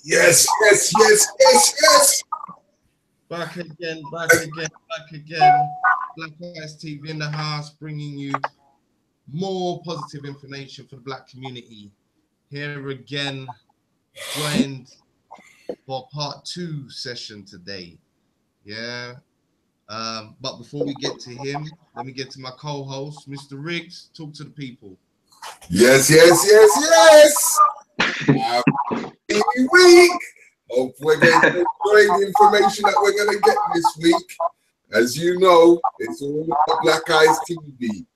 Yes, yes, yes, yes, yes. Back again, back again, back again. Black Eyes TV in the house, bringing you more positive information for the black community. Here again, joined for part 2 session today. Yeah. But before we get to him, let me get to my co-host, Mr. Riggs. Talk to the people. Yes, yes, yes, yes. Happy week. Hope we're going to enjoy the information that we're going to get this week. As you know, it's all about Black Eyes TV.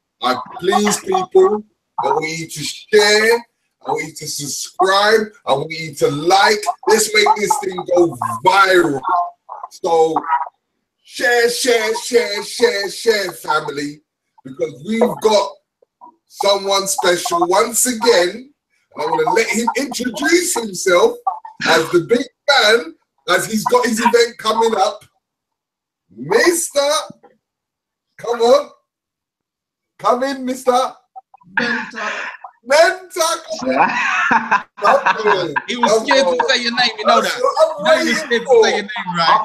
Please, people, I want you to share. I want you to subscribe. I want you to like. Let's make this thing go viral. So share, share, share, share, share, family, because we've got someone special once again. And I want to let him introduce himself as the big man, as he's got his event coming up. Mister, come on. Come in, Mister. BENTA. BENTA. He was scared to say your name, you know that. You know he was scared to say your name, right? I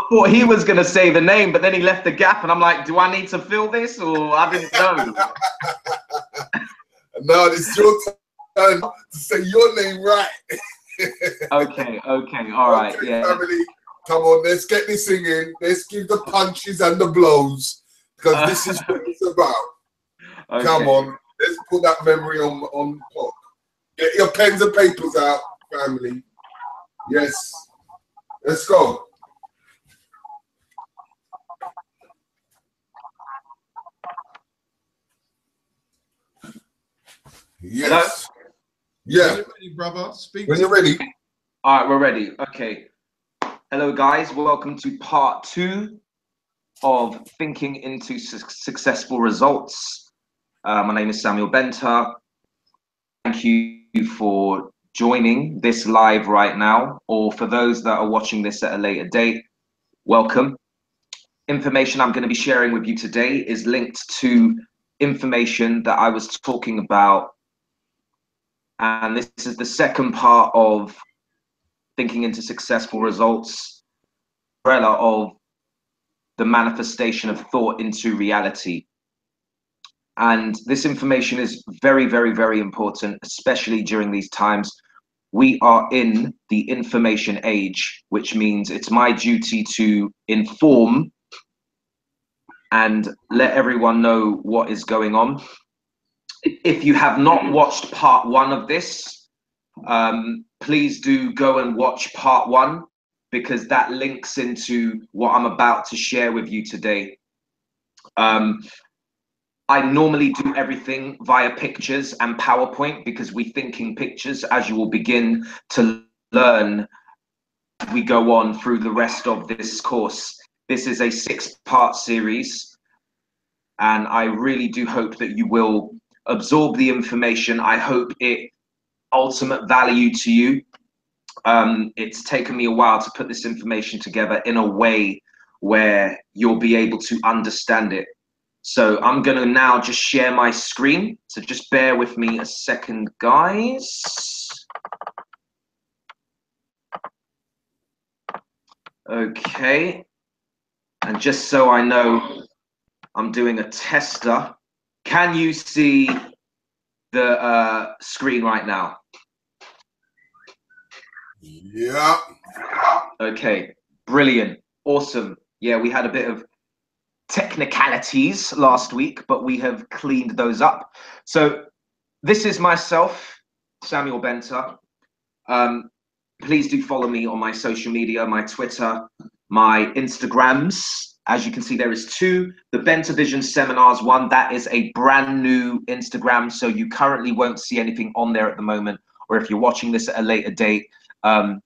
thought he was gonna say the name, but then he left the gap, and I'm like, do I need to fill this, or I didn't know? No, it's your turn to say your name right. Okay, all right, Okay, yeah. family, come on, let's get this thing in. Let's give the punches and the blows, because this is what it's about. Okay. Come on, let's put that memory on top. Get your pens and papers out, family. Yes, let's go. Yes. Hello? Yeah. When you're ready, brother. Speak when you're ready. All right, we're ready. Okay. Hello, guys. Welcome to part 2 of Thinking into Successful Results. My name is Samuel BENTA. Thank you for joining this live right now, or for those that are watching this at a later date, welcome. Information I'm going to be sharing with you today is linked to information that I was talking about, and this is the second part of Thinking into Successful Results, umbrella of the manifestation of thought into reality. And this information is very, very, very important, especially during these times. We are in the information age, which means it's my duty to inform and let everyone know what is going on. If you have not watched part 1 of this, please do go and watch part 1, because that links into what I'm about to share with you today. I normally do everything via pictures and PowerPoint, because we think in pictures, as you will begin to learn as we go on through the rest of this course. This is a 6-part series, and I really do hope that you will absorb the information. I hope it ultimate value to you. It's taken me a while to put this information together in a way where you'll be able to understand it. So I'm going to now just share my screen. So just bear with me a second, guys. Okay. And just so I know, I'm doing a tester. Can you see the screen right now? Yeah. Okay. Brilliant. Awesome. Yeah, we had a bit of technicalities last week, but we have cleaned those up. So this is myself, Samuel BENTA. Please do follow me on my social media, my Twitter, my Instagrams. As you can see, there is 2. The BENTA Vision Seminars one, that is a brand new Instagram, so you currently won't see anything on there at the moment, or if you're watching this at a later date,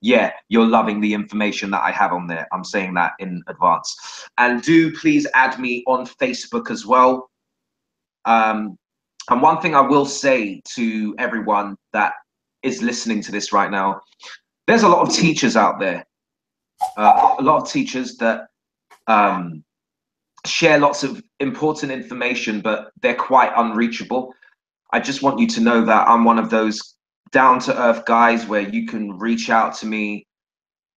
yeah, you're loving the information that I have on there. I'm saying that in advance. And do please add me on Facebook as well. And one thing I will say to everyone that is listening to this right now, there's a lot of teachers out there, a lot of teachers that share lots of important information, but they're quite unreachable. I just want you to know that I'm one of those down to earth guys where you can reach out to me,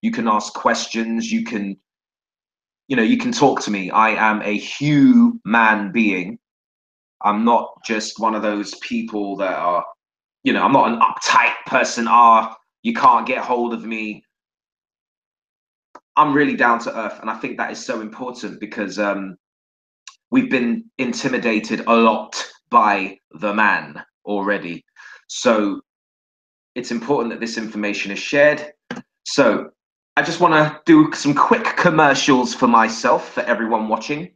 you can ask questions, you can talk to me. I am a human being. I'm not just one of those people that are, I'm not an uptight person. You can't get hold of me. I'm really down to earth. And I think that is so important because we've been intimidated a lot by the man already. So it's important that this information is shared. So I just want to do some quick commercials for myself, for everyone watching.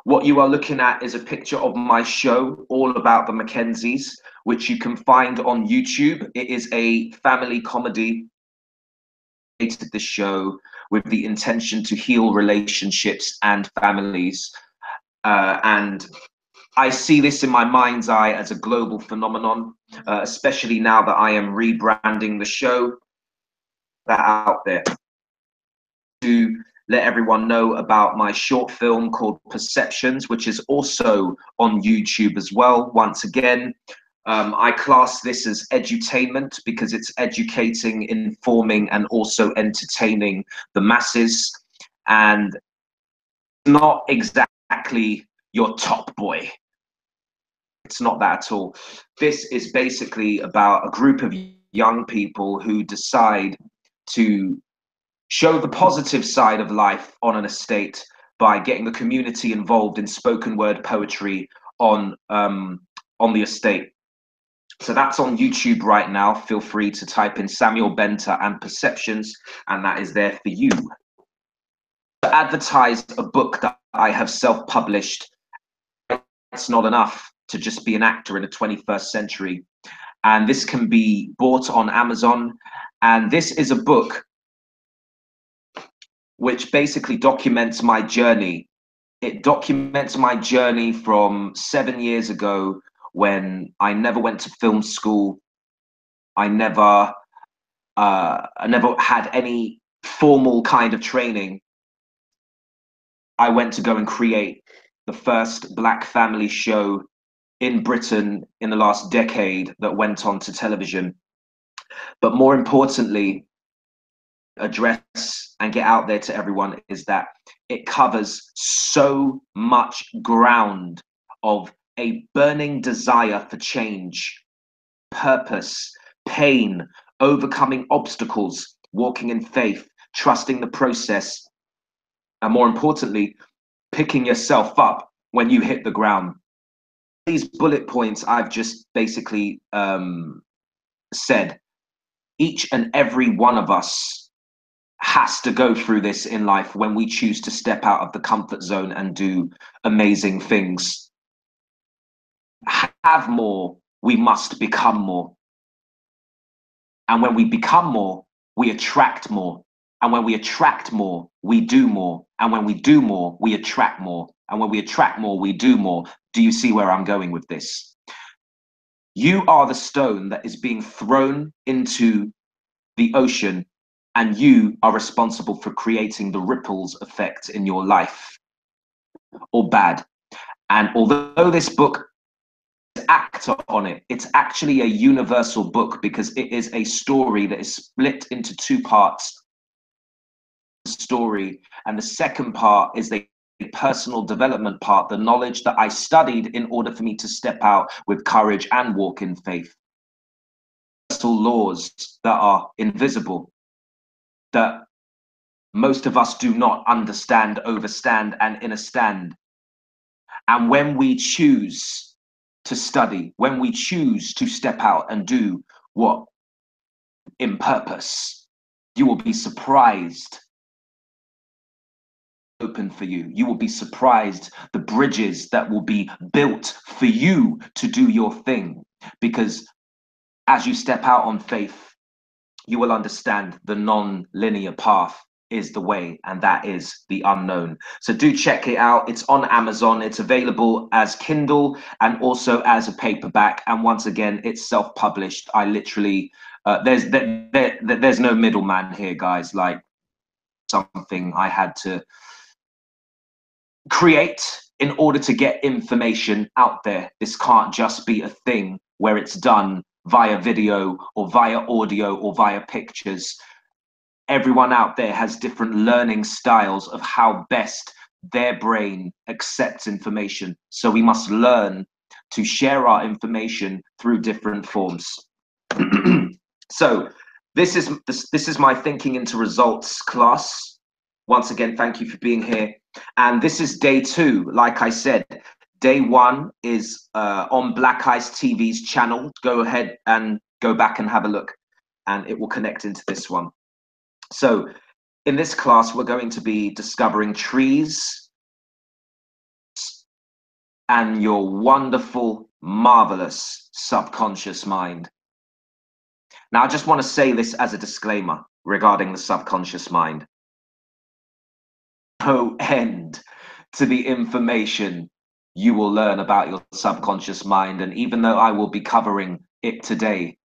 What you are looking at is a picture of my show, All About the Mackenzies, which you can find on YouTube. It is a family comedy. I created this show with the intention to heal relationships and families. And I see this in my mind's eye as a global phenomenon, especially now that I am rebranding the show. That out there to let everyone know about my short film called Perceptions, which is also on YouTube as well. Once again, I class this as edutainment because it's educating, informing, and also entertaining the masses, and not exactly your Top Boy. It's not that at all. This is basically about a group of young people who decide to show the positive side of life on an estate by getting the community involved in spoken word poetry on the estate. So that's on YouTube right now. Feel free to type in Samuel Benta and Perceptions, and that is there for you. To advertise a book that I have self-published, it's not enough to just be an actor in the 21st century. And this can be bought on Amazon. And this is a book which basically documents my journey. It documents my journey from 7 years ago when I never went to film school. I never had any formal kind of training. I went to go and create the first Black family show in Britain in the last decade that went on to television. But more importantly, address and get out there to everyone is that it covers so much ground of a burning desire for change, purpose, pain, overcoming obstacles, walking in faith, trusting the process, and more importantly, picking yourself up when you hit the ground. These bullet points I've just basically said, each and every one of us has to go through this in life when we choose to step out of the comfort zone and do amazing things. Have more, we must become more. And when we become more, we attract more. And when we attract more, we do more. And when we do more, we attract more. And when we attract more, we do more. Do you see where I'm going with this? You are the stone that is being thrown into the ocean, and you are responsible for creating the ripples effect in your life, or bad. And although this book is actor on it, it's actually a universal book because it is a story that is split into two parts. Story, and the second part is the personal development part, the knowledge that I studied in order for me to step out with courage and walk in faith. Laws that are invisible, that most of us do not understand, overstand, and understand. And when we choose to study, when we choose to step out and do what in purpose, you will be surprised. Open for you. You will be surprised the bridges that will be built for you to do your thing. Because as you step out on faith, you will understand the non-linear path is the way, and that is the unknown. So do check it out. It's on Amazon. It's available as Kindle and also as a paperback. And once again, it's self-published. I literally, there's no middleman here, guys. Like, something I had to create in order to get information out there. This can't just be a thing where it's done via video or via audio or via pictures. Everyone out there has different learning styles of how best their brain accepts information. So we must learn to share our information through different forms. So this is my thinking into results class. Once again, thank you for being here. And this is day 2. Like I said, day 1 is on Black Eyes TV's channel. Go ahead and go back and have a look, and it will connect into this one. So in this class, we're going to be discovering trees and your wonderful, marvelous subconscious mind. Now, I just want to say this as a disclaimer regarding the subconscious mind. No end to the information you will learn about your subconscious mind. And even though I will be covering it today,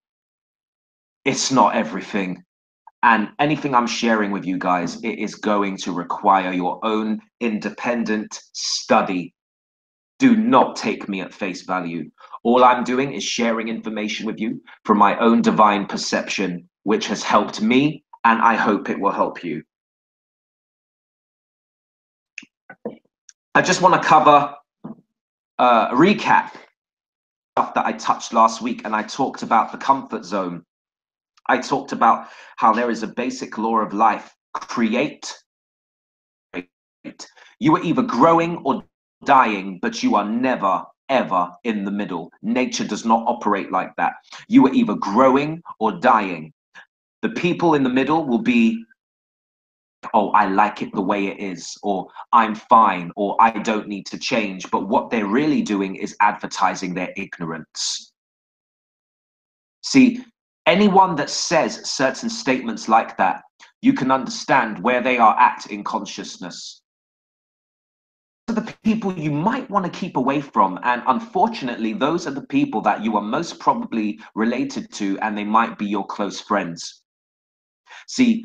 it's not everything. And anything I'm sharing with you guys, it is going to require your own independent study. Do not take me at face value. All I'm doing is sharing information with you from my own divine perception, which has helped me, and I hope it will help you. I just want to cover a recap stuff that I touched last week, and I talked about the comfort zone. I talked about how there is a basic law of life: create. You are either growing or dying, but you are never, ever in the middle. Nature does not operate like that. You are either growing or dying. The people in the middle will be, oh, I like it the way it is, or I'm fine, or I don't need to change. But what they're really doing is advertising their ignorance. See, anyone that says certain statements like that, you can understand where they are at in consciousness. Those are the people you might want to keep away from, and unfortunately those are the people that you are most probably related to, and they might be your close friends. See,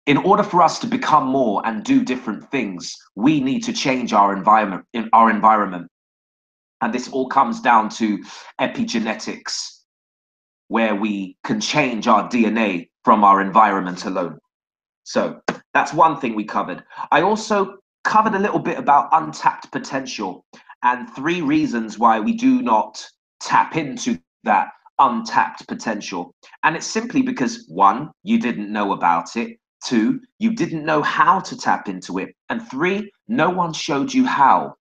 in order for us to become more and do different things, we need to change our environment. And this all comes down to epigenetics, where we can change our DNA from our environment alone. So that's one thing we covered. I also covered a little bit about untapped potential and 3 reasons why we do not tap into that untapped potential. And it's simply because 1, you didn't know about it. 2, you didn't know how to tap into it. And 3, no one showed you how.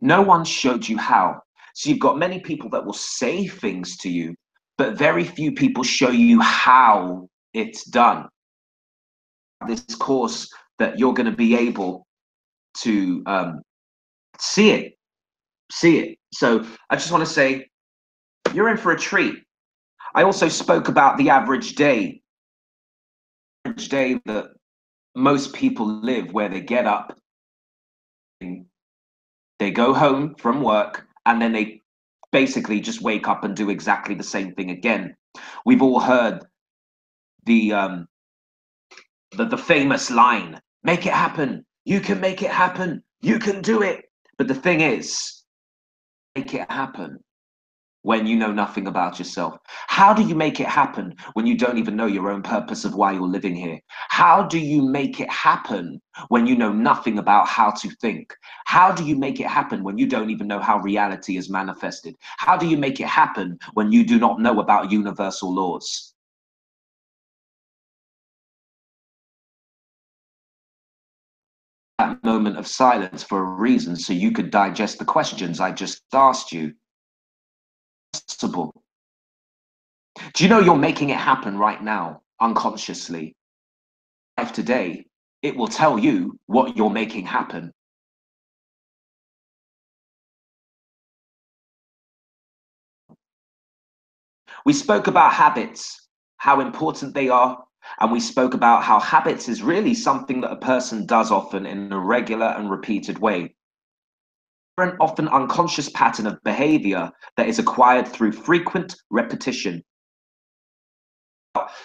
No one showed you how. So you've got many people that will say things to you, but very few people show you how it's done. This course that you're going to be able to see it. So I just want to say, you're in for a treat. I also spoke about the average day that most people live, where they get up, they go home from work, and then they basically just wake up and do exactly the same thing again. We've all heard the famous line, make it happen, you can make it happen, you can do it. But the thing is, make it happen when you know nothing about yourself? How do you make it happen when you don't even know your own purpose of why you're living here? How do you make it happen when you know nothing about how to think? How do you make it happen when you don't even know how reality is manifested? How do you make it happen when you do not know about universal laws? That moment of silence for a reason, so you could digest the questions I just asked you. Possible. Do you know you're making it happen right now, unconsciously? Life today, it will tell you what you're making happen. We spoke about habits, how important they are, and we spoke about how habits is really something that a person does often in a regular and repeated way. An often unconscious pattern of behavior that is acquired through frequent repetition.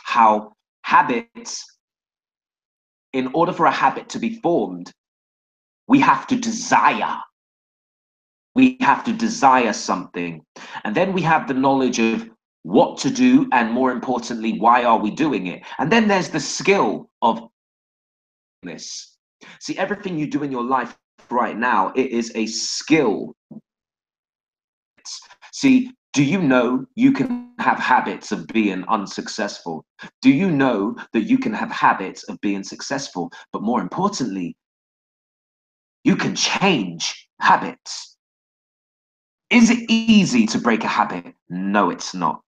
How habits, in order for a habit to be formed, we have to desire. We have to desire something. And then we have the knowledge of what to do, and more importantly, why are we doing it? And then there's the skill of this. See, everything you do in your life right now, it is a skill. See, do you know you can have habits of being unsuccessful? Do you know that you can have habits of being successful? But more importantly, you can change habits. Is it easy to break a habit? No, it's not.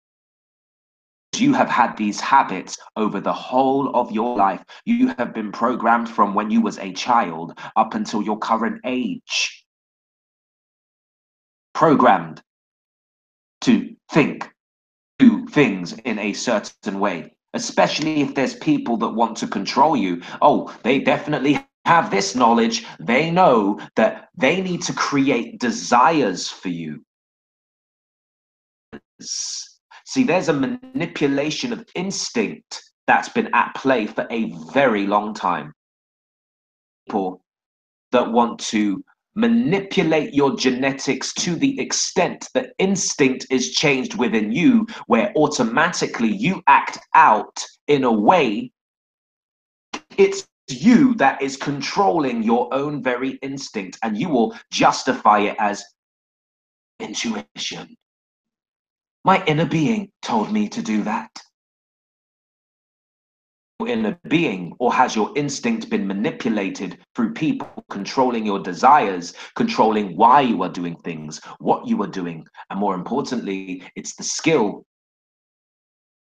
You have had these habits over the whole of your life. You have been programmed from when you was a child up until your current age. Programmed to think, do things in a certain way, especially if there's people that want to control you. Oh, they definitely have this knowledge. They know that they need to create desires for you. See, there's a manipulation of instinct that's been at play for a very long time. People that want to manipulate your genetics to the extent that instinct is changed within you, where automatically you act out in a way it's you that is controlling your own very instinct, and you will justify it as intuition. My inner being told me to do that. Inner being, or has your instinct been manipulated through people controlling your desires, controlling why you are doing things, what you are doing, and more importantly, it's the skill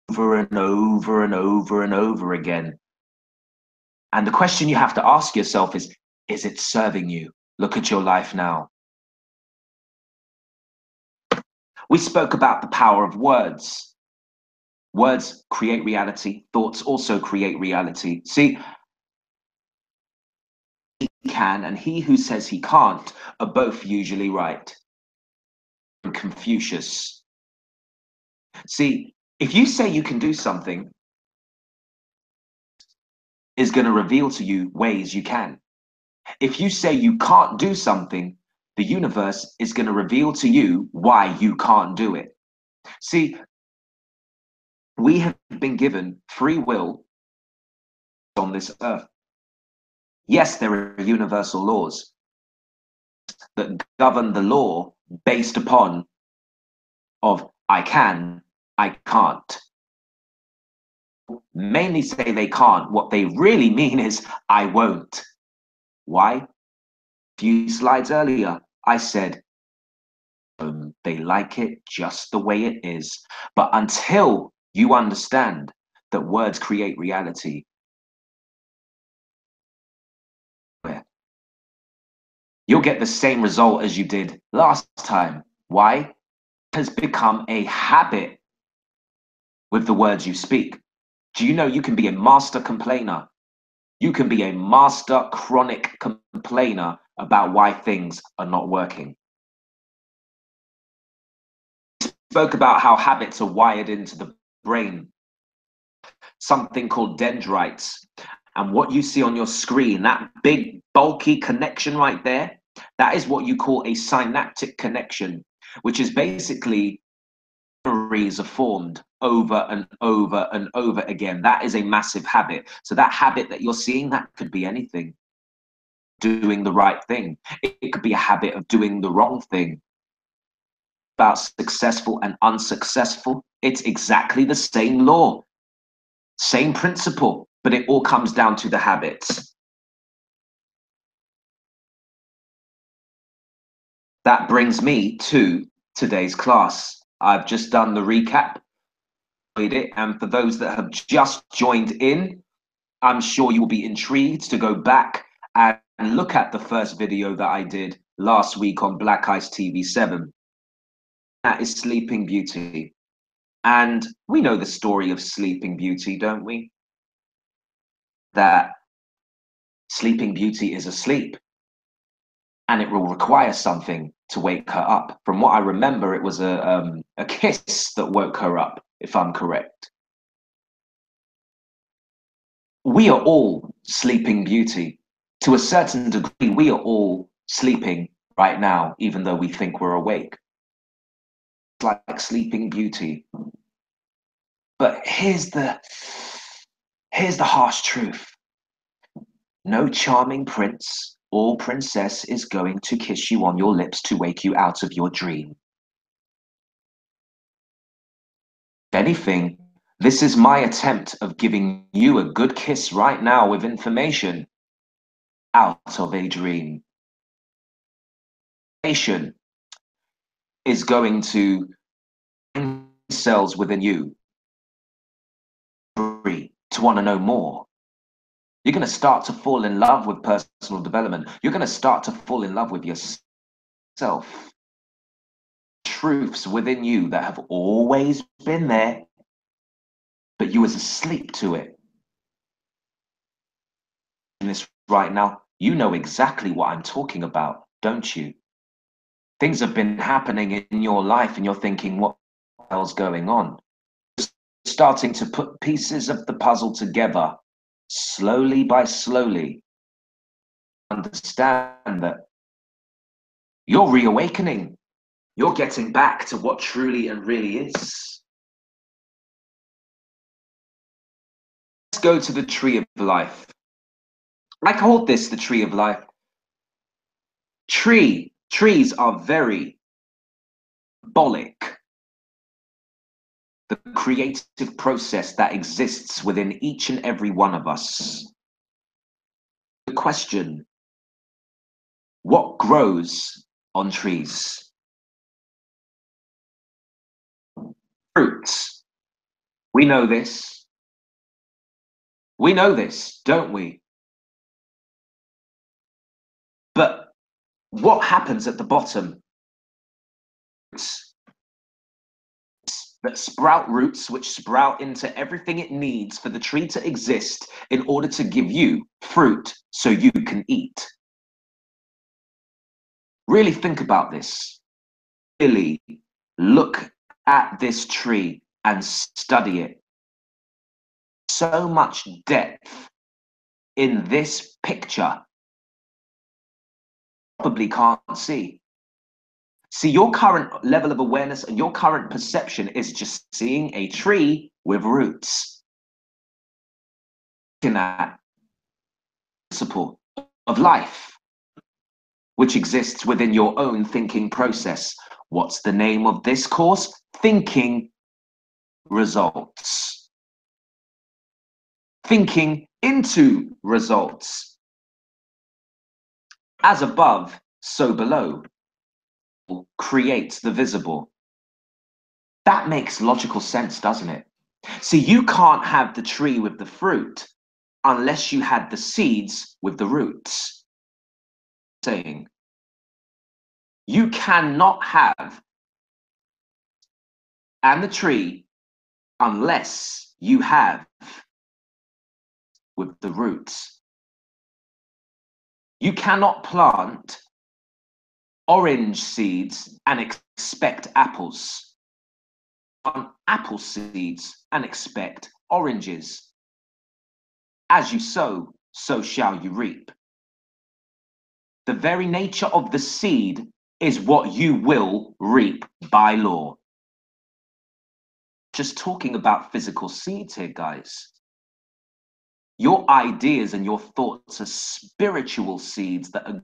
over and over and over and over again. And the question you have to ask yourself is it serving you? Look at your life now. We spoke about the power of words. Words create reality. Thoughts also create reality. See, he can and he who says he can't are both usually right. Confucius. See, if you say you can do something, is going to reveal to you ways you can. If you say you can't do something, the universe is going to reveal to you why you can't do it. See, we have been given free will on this earth. Yes, there are universal laws that govern the law based upon of I can, I can't. Mainly say they can't. What they really mean is I won't. Why? A few slides earlier, I said they like it just the way it is. But until you understand that words create reality, you'll get the same result as you did last time. Why? It has become a habit with the words you speak. Do you know you can be a master complainer? You can be a master chronic complainer about why things are not working. We spoke about how habits are wired into the brain, something called dendrites. And what you see on your screen, that big bulky connection right there, that is what you call a synaptic connection, which is basically memories are formed over and over and over again. That is a massive habit. So that habit that you're seeing, that could be anything. Doing the right thing. It could be a habit of doing the wrong thing. About successful and unsuccessful, it's exactly the same law, same principle, but it all comes down to the habits. That brings me to today's class. I've just done the recap, and for those that have just joined in, I'm sure you will be intrigued to go back and look at the first video that I did last week on Black Ice TV 7. That is Sleeping Beauty. And we know the story of Sleeping Beauty, don't we? That Sleeping Beauty is asleep and it will require something to wake her up. From what I remember, it was a kiss that woke her up, if I'm correct. We are all Sleeping Beauty. To a certain degree, we are all sleeping right now, even though we think we're awake. It's like Sleeping Beauty. But here's the harsh truth. No charming prince or princess is going to kiss you on your lips to wake you out of your dream. If anything, this is my attempt of giving you a good kiss right now with information out of a dream. Information is going to cells within you to want to know more. You're going to start to fall in love with personal development. You're going to start to fall in love with yourself. Truths within you that have always been there, but you was asleep to it. In this right now, you know exactly what I'm talking about, don't you? Things have been happening in your life and you're thinking, what the hell's going on? Starting to put pieces of the puzzle together, slowly by slowly. Understand that you're reawakening. You're getting back to what truly and really is. Let's go to the tree of life. I called this the tree of life. Trees are very symbolic. The creative process that exists within each and every one of us. The question, what grows on trees? Fruits. We know this. We know this, don't we? But what happens at the bottom? That sprout roots which sprout into everything it needs for the tree to exist in order to give you fruit so you can eat. Really think about this. Really look at this tree and study it. So much depth in this picture. Probably can't see. See, your current level of awareness and your current perception is just seeing a tree with roots. Looking at the principle of life, which exists within your own thinking process. What's the name of this course? Thinking results. Thinking into results. As above, so below. Creates the visible. That makes logical sense, doesn't it? See, you can't have the tree with the fruit unless you had the seeds with the roots. Saying, you cannot have and the tree unless you have with the roots. You cannot plant orange seeds and expect apples. Plant apple seeds and expect oranges. As you sow, so shall you reap. The very nature of the seed is what you will reap by law. Just talking about physical seeds here, guys. Your ideas and your thoughts are spiritual seeds that are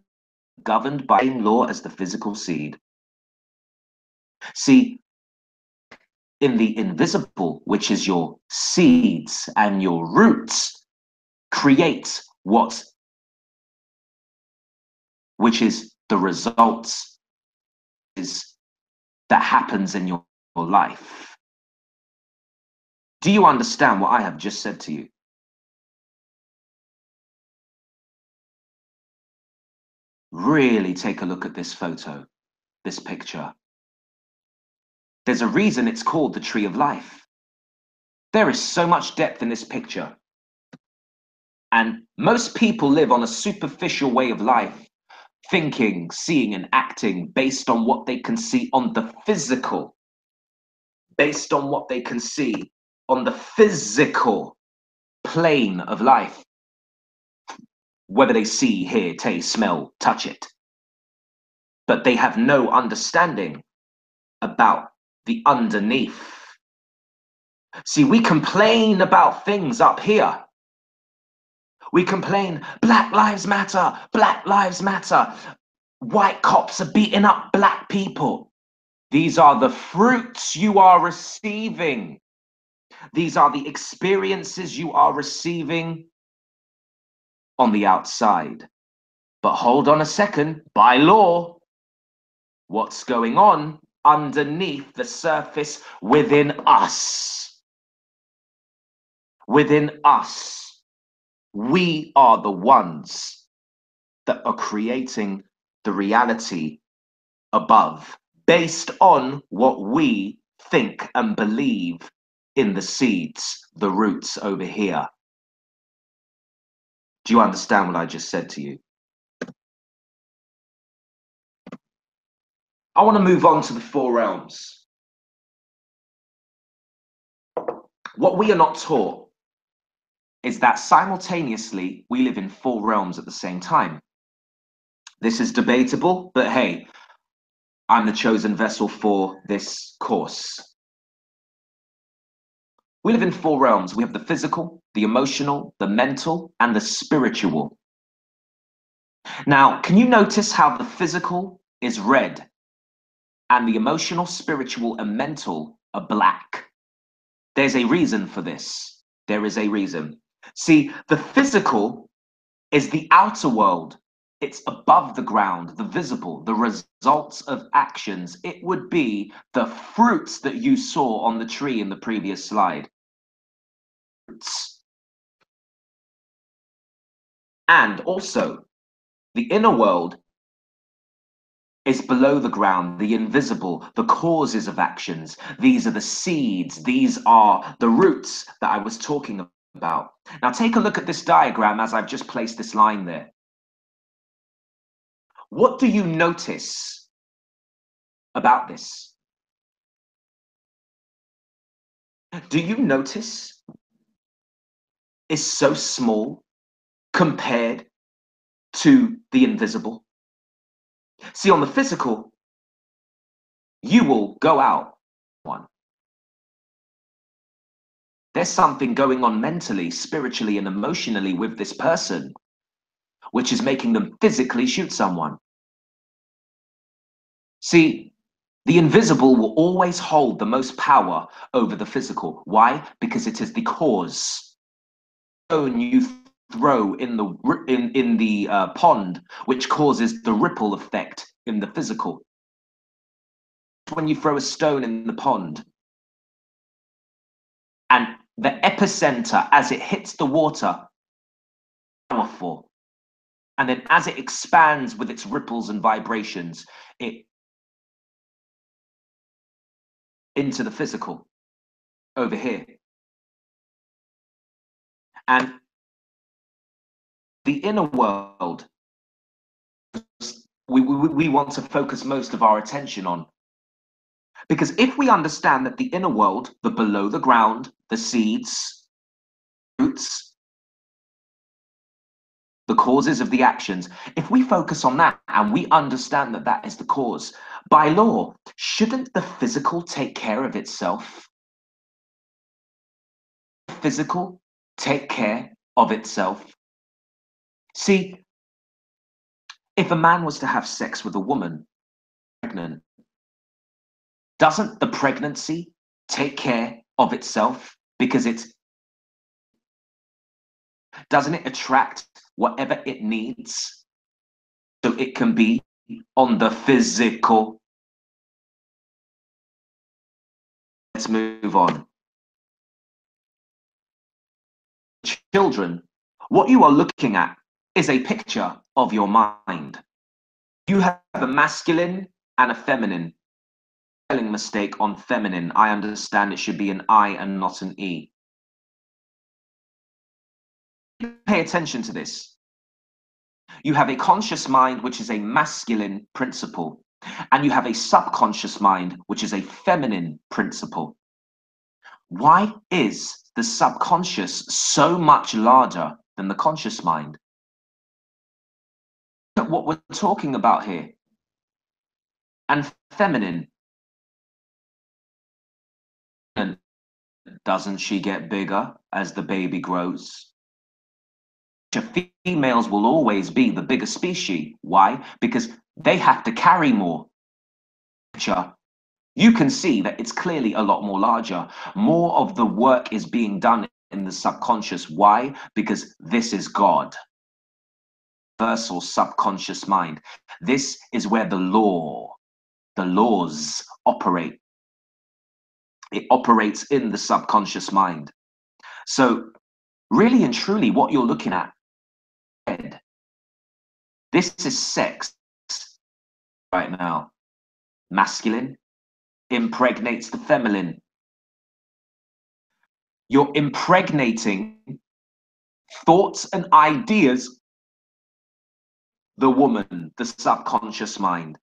governed by the same law as the physical seed. See, in the invisible, which is your seeds and your roots, creates which is the results that happens in your life. Do you understand what I have just said to you? Really take a look at this photo, this picture. There's a reason it's called the tree of life. There is so much depth in this picture. And most people live on a superficial way of life, thinking, seeing, and acting based on what they can see on the physical, based on what they can see on the physical plane of life, whether they see, hear, taste, smell, touch it. But they have no understanding about the underneath. See, we complain about things up here. We complain, Black Lives Matter, Black Lives Matter. White cops are beating up black people. These are the fruits you are receiving. These are the experiences you are receiving on the outside. But hold on a second, by law, what's going on underneath the surface within us? Within us, we are the ones that are creating the reality above, based on what we think and believe in the seeds, the roots over here. Do you understand what I just said to you? I want to move on to the four realms. What we are not taught is that simultaneously we live in four realms at the same time. This is debatable, but hey, I'm the chosen vessel for this course. We live in four realms. We have the physical, the emotional, the mental, and the spiritual. Now, can you notice how the physical is red and the emotional, spiritual, and mental are black? There's a reason for this. There is a reason. See, the physical is the outer world. It's above the ground, the visible, the results of actions. It would be the fruits that you saw on the tree in the previous slide. And also, the inner world is below the ground, the invisible, the causes of actions. These are the seeds. These are the roots that I was talking about. Now take a look at this diagram as I've just placed this line there. What do you notice about this? Do you notice it's so small compared to the invisible? See, on the physical, you will go out one. There's something going on mentally, spiritually, and emotionally with this person, which is making them physically shoot someone. See, the invisible will always hold the most power over the physical. Why? Because it is the cause. Stone you throw in the pond, which causes the ripple effect in the physical. When you throw a stone in the pond, and the epicenter, as it hits the water, powerful. And then as it expands with its ripples and vibrations, it into the physical over here. And the inner world, we want to focus most of our attention on. Because if we understand that the inner world, the below the ground, the seeds, roots, the causes of the actions, if we focus on that and we understand that that is the cause, by law, shouldn't the physical take care of itself? Physical take care of itself? See, if a man was to have sex with a woman pregnant, doesn't the pregnancy take care of itself? Because doesn't it attract whatever it needs so it can be on the physical? Let's move on. Children, what you are looking at is a picture of your mind. You have a masculine and a feminine. Spelling mistake on feminine. I understand it should be an I and not an E. Pay attention to this. You have a conscious mind, which is a masculine principle, and you have a subconscious mind, which is a feminine principle. Why is the subconscious so much larger than the conscious mind? Look at what we're talking about here. And feminine. Doesn't she get bigger as the baby grows? Females will always be the bigger species. Why? Because they have to carry more. You can see that it's clearly a lot more larger. More of the work is being done in the subconscious. Why? Because this is God. Universal subconscious mind. This is where the laws operate. It operates in the subconscious mind. So really and truly what you're looking at, this is sex right now. Masculine impregnates the feminine. You're impregnating thoughts and ideas, the woman, the subconscious mind.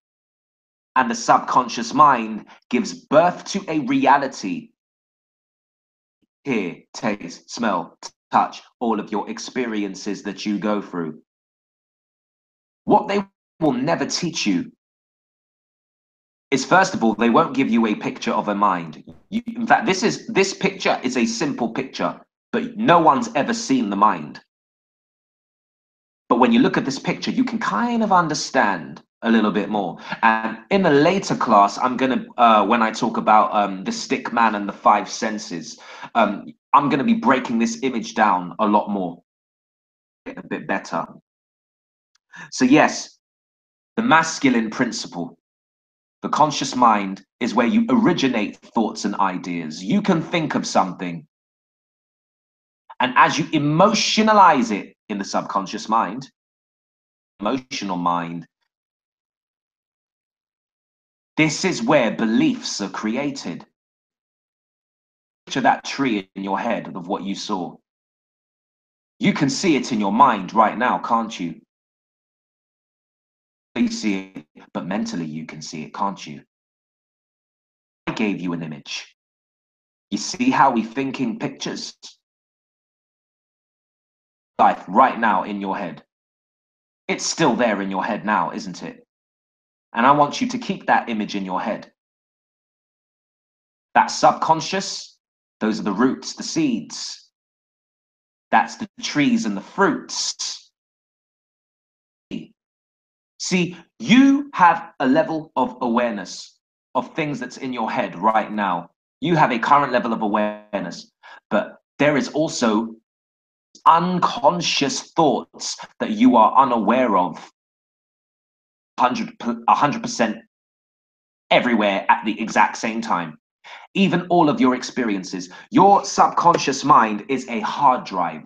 And the subconscious mind gives birth to a reality. Hear, taste, smell, touch, all of your experiences that you go through. What they will never teach you is, first of all, they won't give you a picture of a mind. In fact, this picture is a simple picture, but no one's ever seen the mind. But when you look at this picture, you can kind of understand a little bit more. And in a later class, I'm going to, when I talk about the stick man and the five senses, I'm going to be breaking this image down a lot more, a bit better. So yes, the masculine principle, the conscious mind, is where you originate thoughts and ideas. You can think of something, and as you emotionalize it in the subconscious mind, emotional mind, this is where beliefs are created. Picture that tree in your head of what you saw. You can see it in your mind right now, can't you? You see it, but mentally you can see it, can't you? I gave you an image. You see how we think in pictures? Life right now in your head. It's still there in your head now, isn't it? And I want you to keep that image in your head. That subconscious, those are the roots, the seeds. That's the trees and the fruits. See, you have a level of awareness of things that's in your head right now. You have a current level of awareness, but there is also unconscious thoughts that you are unaware of 100% everywhere at the exact same time. Even all of your experiences. Your subconscious mind is a hard drive.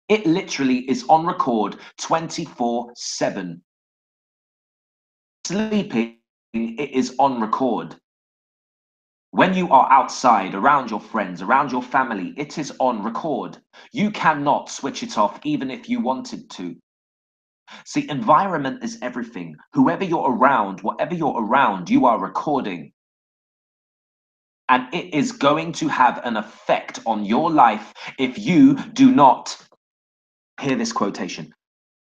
It literally is on record 24/7. Sleeping, it is on record. When you are outside, around your friends, around your family, it is on record. You cannot switch it off even if you wanted to. See, environment is everything. Whoever you're around, whatever you're around, you are recording. And it is going to have an effect on your life if you do not, hear this quotation,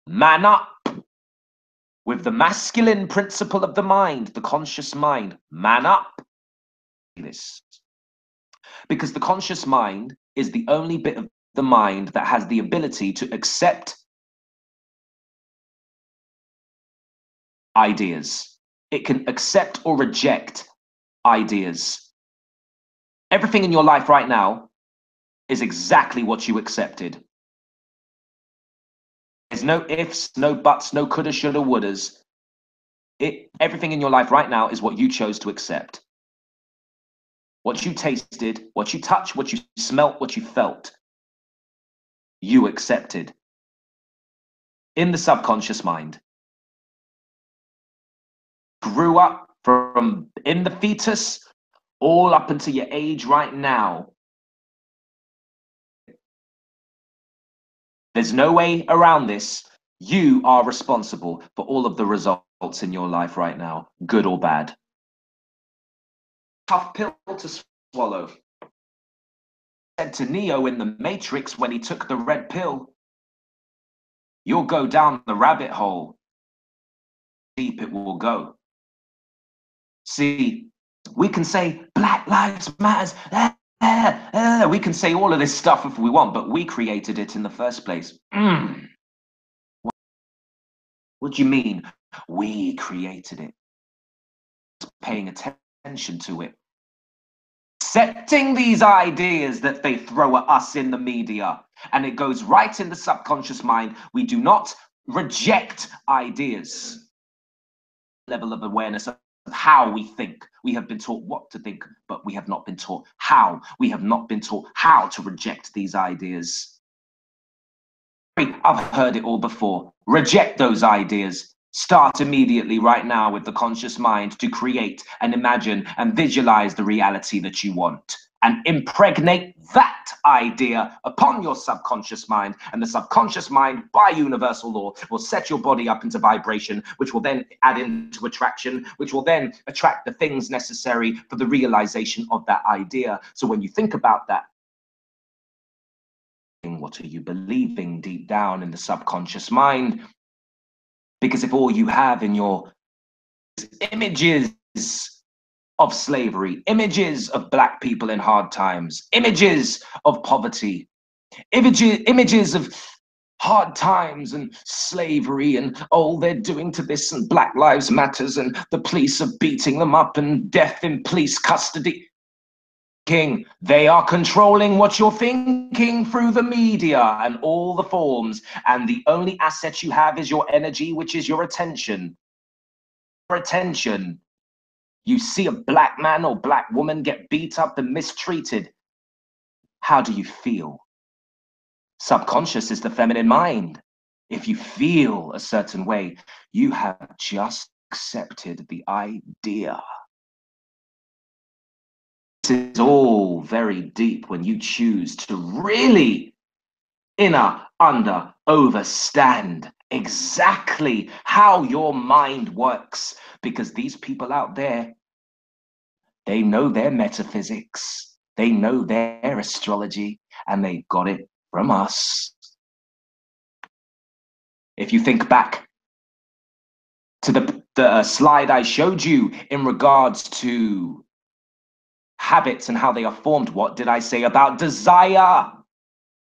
man up with the masculine principle of the mind, the conscious mind. Man up. This. Because the conscious mind is the only bit of the mind that has the ability to accept ideas. It can accept or reject ideas. Everything in your life right now is exactly what you accepted. There's no ifs, no buts, no coulda, shoulda, wouldas. Everything in your life right now is what you chose to accept. What you tasted, what you touched, what you smelt, what you felt, you accepted. In the subconscious mind. Grew up from in the fetus all up until your age right now. There's no way around this. You are responsible for all of the results in your life right now, good or bad. Tough pill to swallow. Said to Neo in the Matrix when he took the red pill, you'll go down the rabbit hole. Deep it will go. See, we can say Black Lives Matter. We can say all of this stuff if we want, but we created it in the first place. What do you mean? We created it. Paying attention to it. Accepting these ideas that they throw at us in the media. And it goes right in the subconscious mind. We do not reject ideas. Level of awareness of how we think. We have been taught what to think, but we have not been taught how. We have not been taught how to reject these ideas. I've heard it all before. Reject those ideas. Start immediately right now with the conscious mind to create and imagine and visualize the reality that you want and impregnate that idea upon your subconscious mind, and the subconscious mind, by universal law, will set your body up into vibration, which will then add into attraction, which will then attract the things necessary for the realization of that idea. So when you think about that, what are you believing deep down in the subconscious mind? Because if all you have in your images of slavery, images of black people in hard times, images of poverty, images of hard times and slavery and oh, they're doing to this and Black Lives Matters and the police are beating them up and death in police custody. They are controlling what you're thinking through the media and all the forms, and the only asset you have is your energy, which is your attention. Your attention. You see a black man or black woman get beat up and mistreated. How do you feel? Subconscious is the feminine mind. If you feel a certain way, you have just accepted the idea. This is all very deep when you choose to really understand exactly how your mind works, because these people out there, they know their metaphysics, they know their astrology, and they got it from us. If you think back to the slide I showed you in regards to habits and how they are formed, what did I say about desire?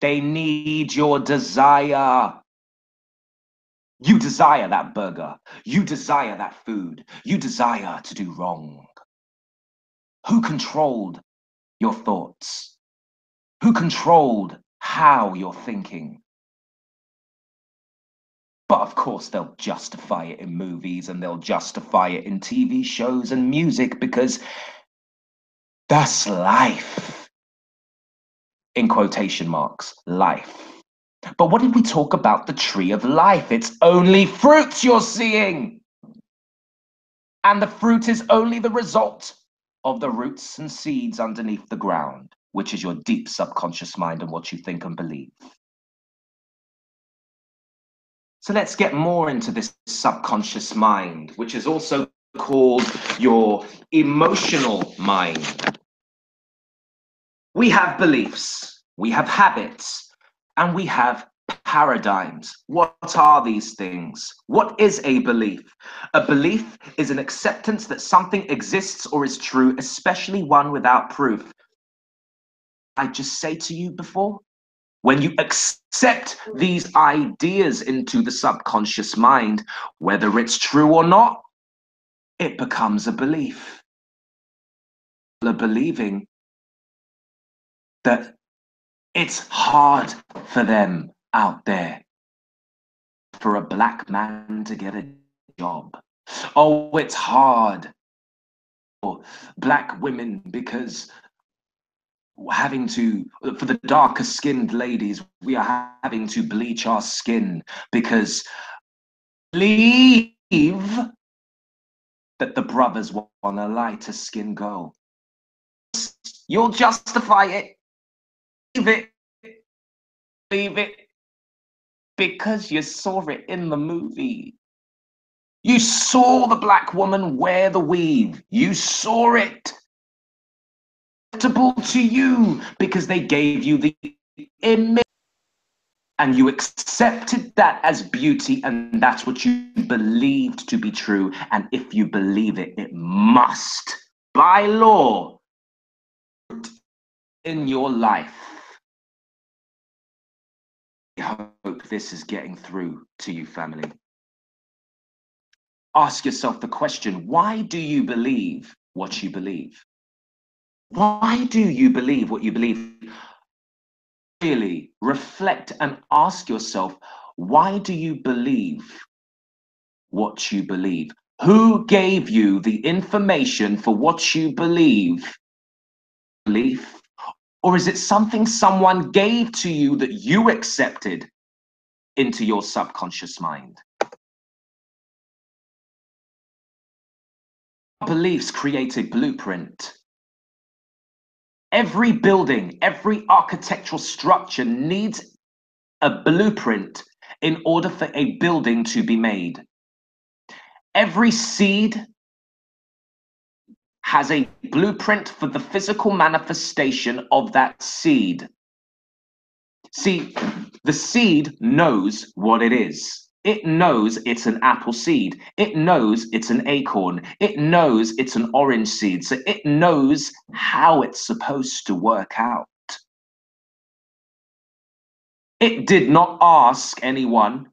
They need your desire. You desire that burger. You desire that food. You desire to do wrong. Who controlled your thoughts? Who controlled how you're thinking? But of course, they'll justify it in movies and they'll justify it in TV shows and music because that's life. In quotation marks, life. But what did we talk about the tree of life? It's only fruits you're seeing. And the fruit is only the result of the roots and seeds underneath the ground, which is your deep subconscious mind and what you think and believe. So let's get more into this subconscious mind, which is also called your emotional mind. We have beliefs, we have habits, and we have paradigms. What are these things? What is a belief? A belief is an acceptance that something exists or is true, especially one without proof. I just say to you before, when you accept these ideas into the subconscious mind, whether it's true or not, it becomes a belief. People are believing that it's hard for them out there, for a black man to get a job. Oh, it's hard for black women because for the darker skinned ladies, we are having to bleach our skin because believe that the brothers want a lighter skin girl. You'll justify it. Believe it, because you saw it in the movie. You saw the black woman wear the weave. You saw it. Acceptable to you because they gave you the image and you accepted that as beauty, and that's what you believed to be true. And if you believe it, it must, by law, in your life. I hope this is getting through to you, family. Ask yourself the question, why do you believe what you believe? Why do you believe what you believe? Really reflect and ask yourself, why do you believe what you believe? Who gave you the information for what you believe? Belief? Or is it something someone gave to you that you accepted into your subconscious mind? Beliefs create a blueprint. Every building, every architectural structure needs a blueprint in order for a building to be made. Every seed has a blueprint for the physical manifestation of that seed. See, the seed knows what it is. It knows it's an apple seed. It knows it's an acorn. It knows it's an orange seed. So it knows how it's supposed to work out. It did not ask anyone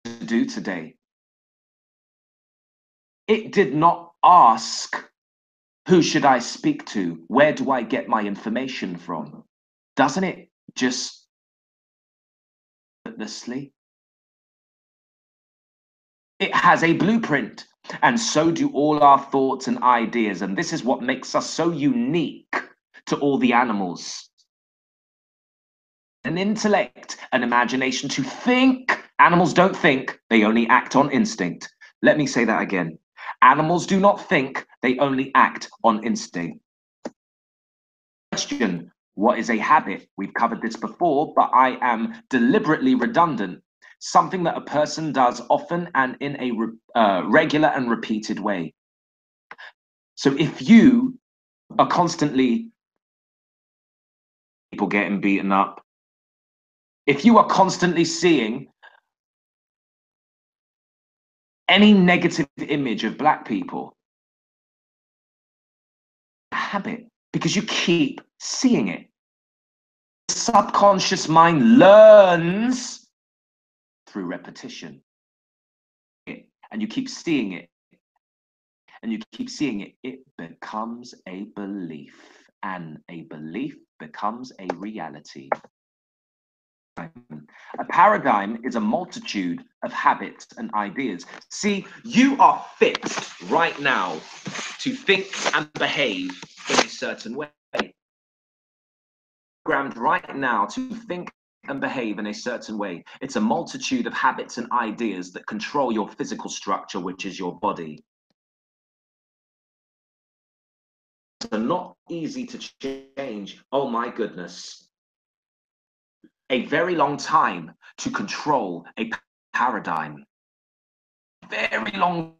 to do today. It did not ask, who should I speak to? Where do I get my information from? Doesn't it just effortlessly? It has a blueprint, and so do all our thoughts and ideas. And this is what makes us so unique to all the animals. An intellect, an imagination to think. Animals don't think, they only act on instinct. Let me say that again. Animals do not think, they only act on instinct. Question, what is a habit? We've covered this before, but I am deliberately redundant. Something that a person does often and in a regular and repeated way. So if you are constantly people getting beaten up, if you are constantly seeing any negative image of Black people, a habit, because you keep seeing it. The subconscious mind learns through repetition. And you keep seeing it, and you keep seeing it, it becomes a belief, and a belief becomes a reality. A paradigm is a multitude of habits and ideas. See, you are fixed right now to think and behave in a certain way. Programmed right now to think and behave in a certain way. It's a multitude of habits and ideas that control your physical structure, which is your body. They're not easy to change. Oh my goodness. A very long time to control a paradigm. Very long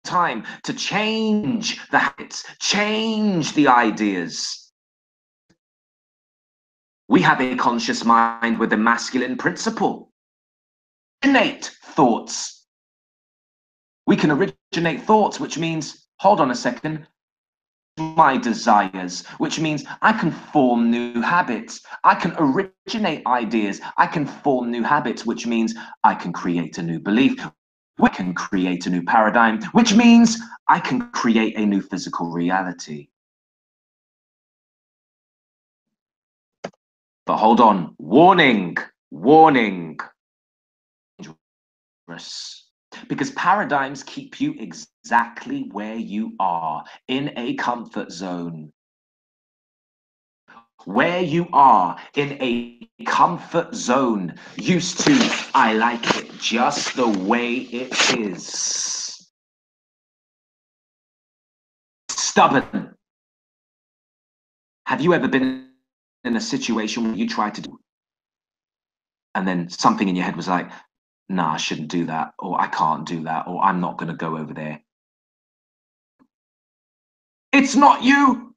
time to change the habits, change the ideas. We have a conscious mind with a masculine principle. Innate thoughts. We can originate thoughts, which means, hold on a second, my desires, which means I can form new habits. I can originate ideas. I can form new habits, which means I can create a new belief. We can create a new paradigm, which means I can create a new physical reality. But hold on, warning, warning. Because paradigms keep you exactly where you are, in a comfort zone. Where you are in a comfort zone, used to, I like it just the way it is. Stubborn. Have you ever been in a situation where you tried to do, and then something in your head was like, nah, I shouldn't do that, or I can't do that, or I'm not going to go over there? It's not you.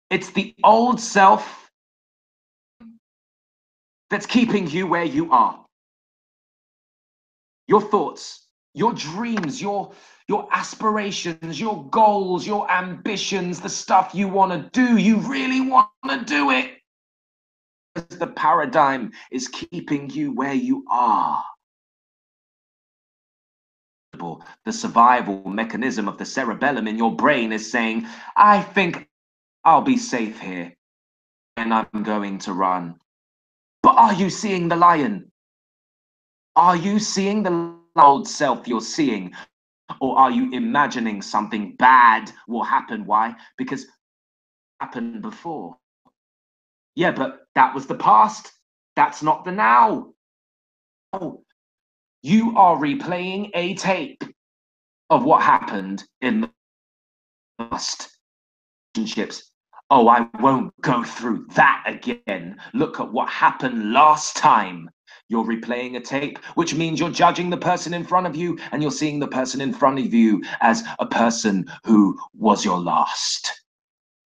It's the old self that's keeping you where you are. Your thoughts, your dreams, your aspirations, your goals, your ambitions, the stuff you want to do, you really want to do it. The paradigm is keeping you where you are. The survival mechanism of the cerebellum in your brain is saying, I think I'll be safe here and I'm going to run. But are you seeing the lion? Are you seeing the old self you're seeing? Or are you imagining something bad will happen? Why? Because it happened before. Yeah, but that was the past. That's not the now. Oh, you are replaying a tape of what happened in the past. Relationships. Oh, I won't go through that again. Look at what happened last time. You're replaying a tape, which means you're judging the person in front of you, and you're seeing the person in front of you as a person who was your last.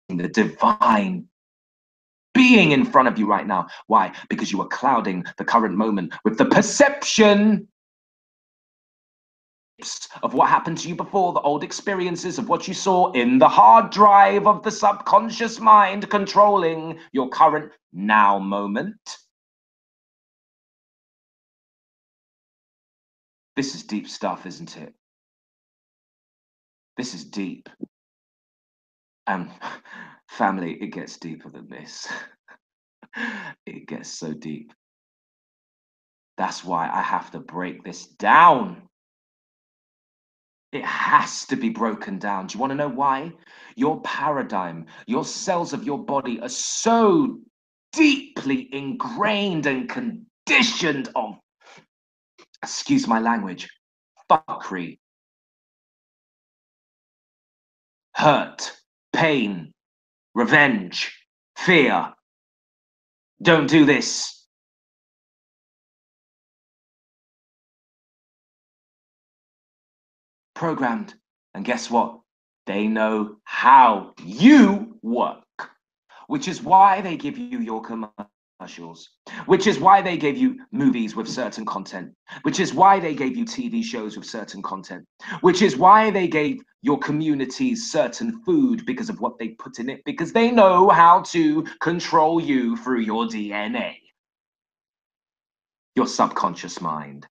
The divine being in front of you right now. Why? Because you are clouding the current moment with the perception of what happened to you before, the old experiences of what you saw in the hard drive of the subconscious mind controlling your current now moment. This is deep stuff, isn't it? This is deep. And family, it gets deeper than this. It gets so deep. That's why I have to break this down. It has to be broken down. Do you want to know why? Your paradigm, your cells of your body are so deeply ingrained and conditioned of, excuse my language, fuckery, hurt, pain, revenge, fear. Don't do this. Programmed. And guess what? They know how you work, which is why they give you your commercials, which is why they gave you movies with certain content, which is why they gave you TV shows with certain content, which is why they gave your communities certain food because of what they put in it, because they know how to control you through your DNA, your subconscious mind.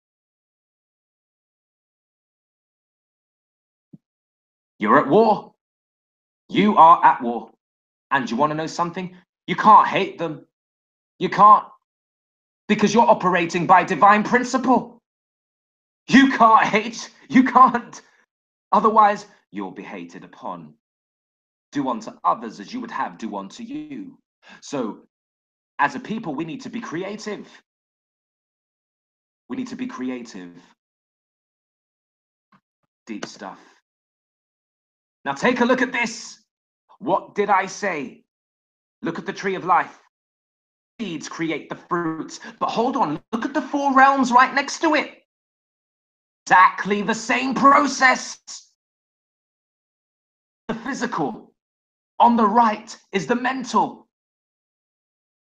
You're at war. You are at war. And you want to know something? You can't hate them. You can't. Because you're operating by divine principle. You can't hate. You can't. Otherwise, you'll be hated upon. Do unto others as you would have do unto you. So, as a people, we need to be creative. We need to be creative. Deep stuff. Now take a look at this. What did I say? Look at the tree of life. Seeds create the fruits. But hold on, look at the four realms right next to it. Exactly the same process. The physical. On the right is the mental.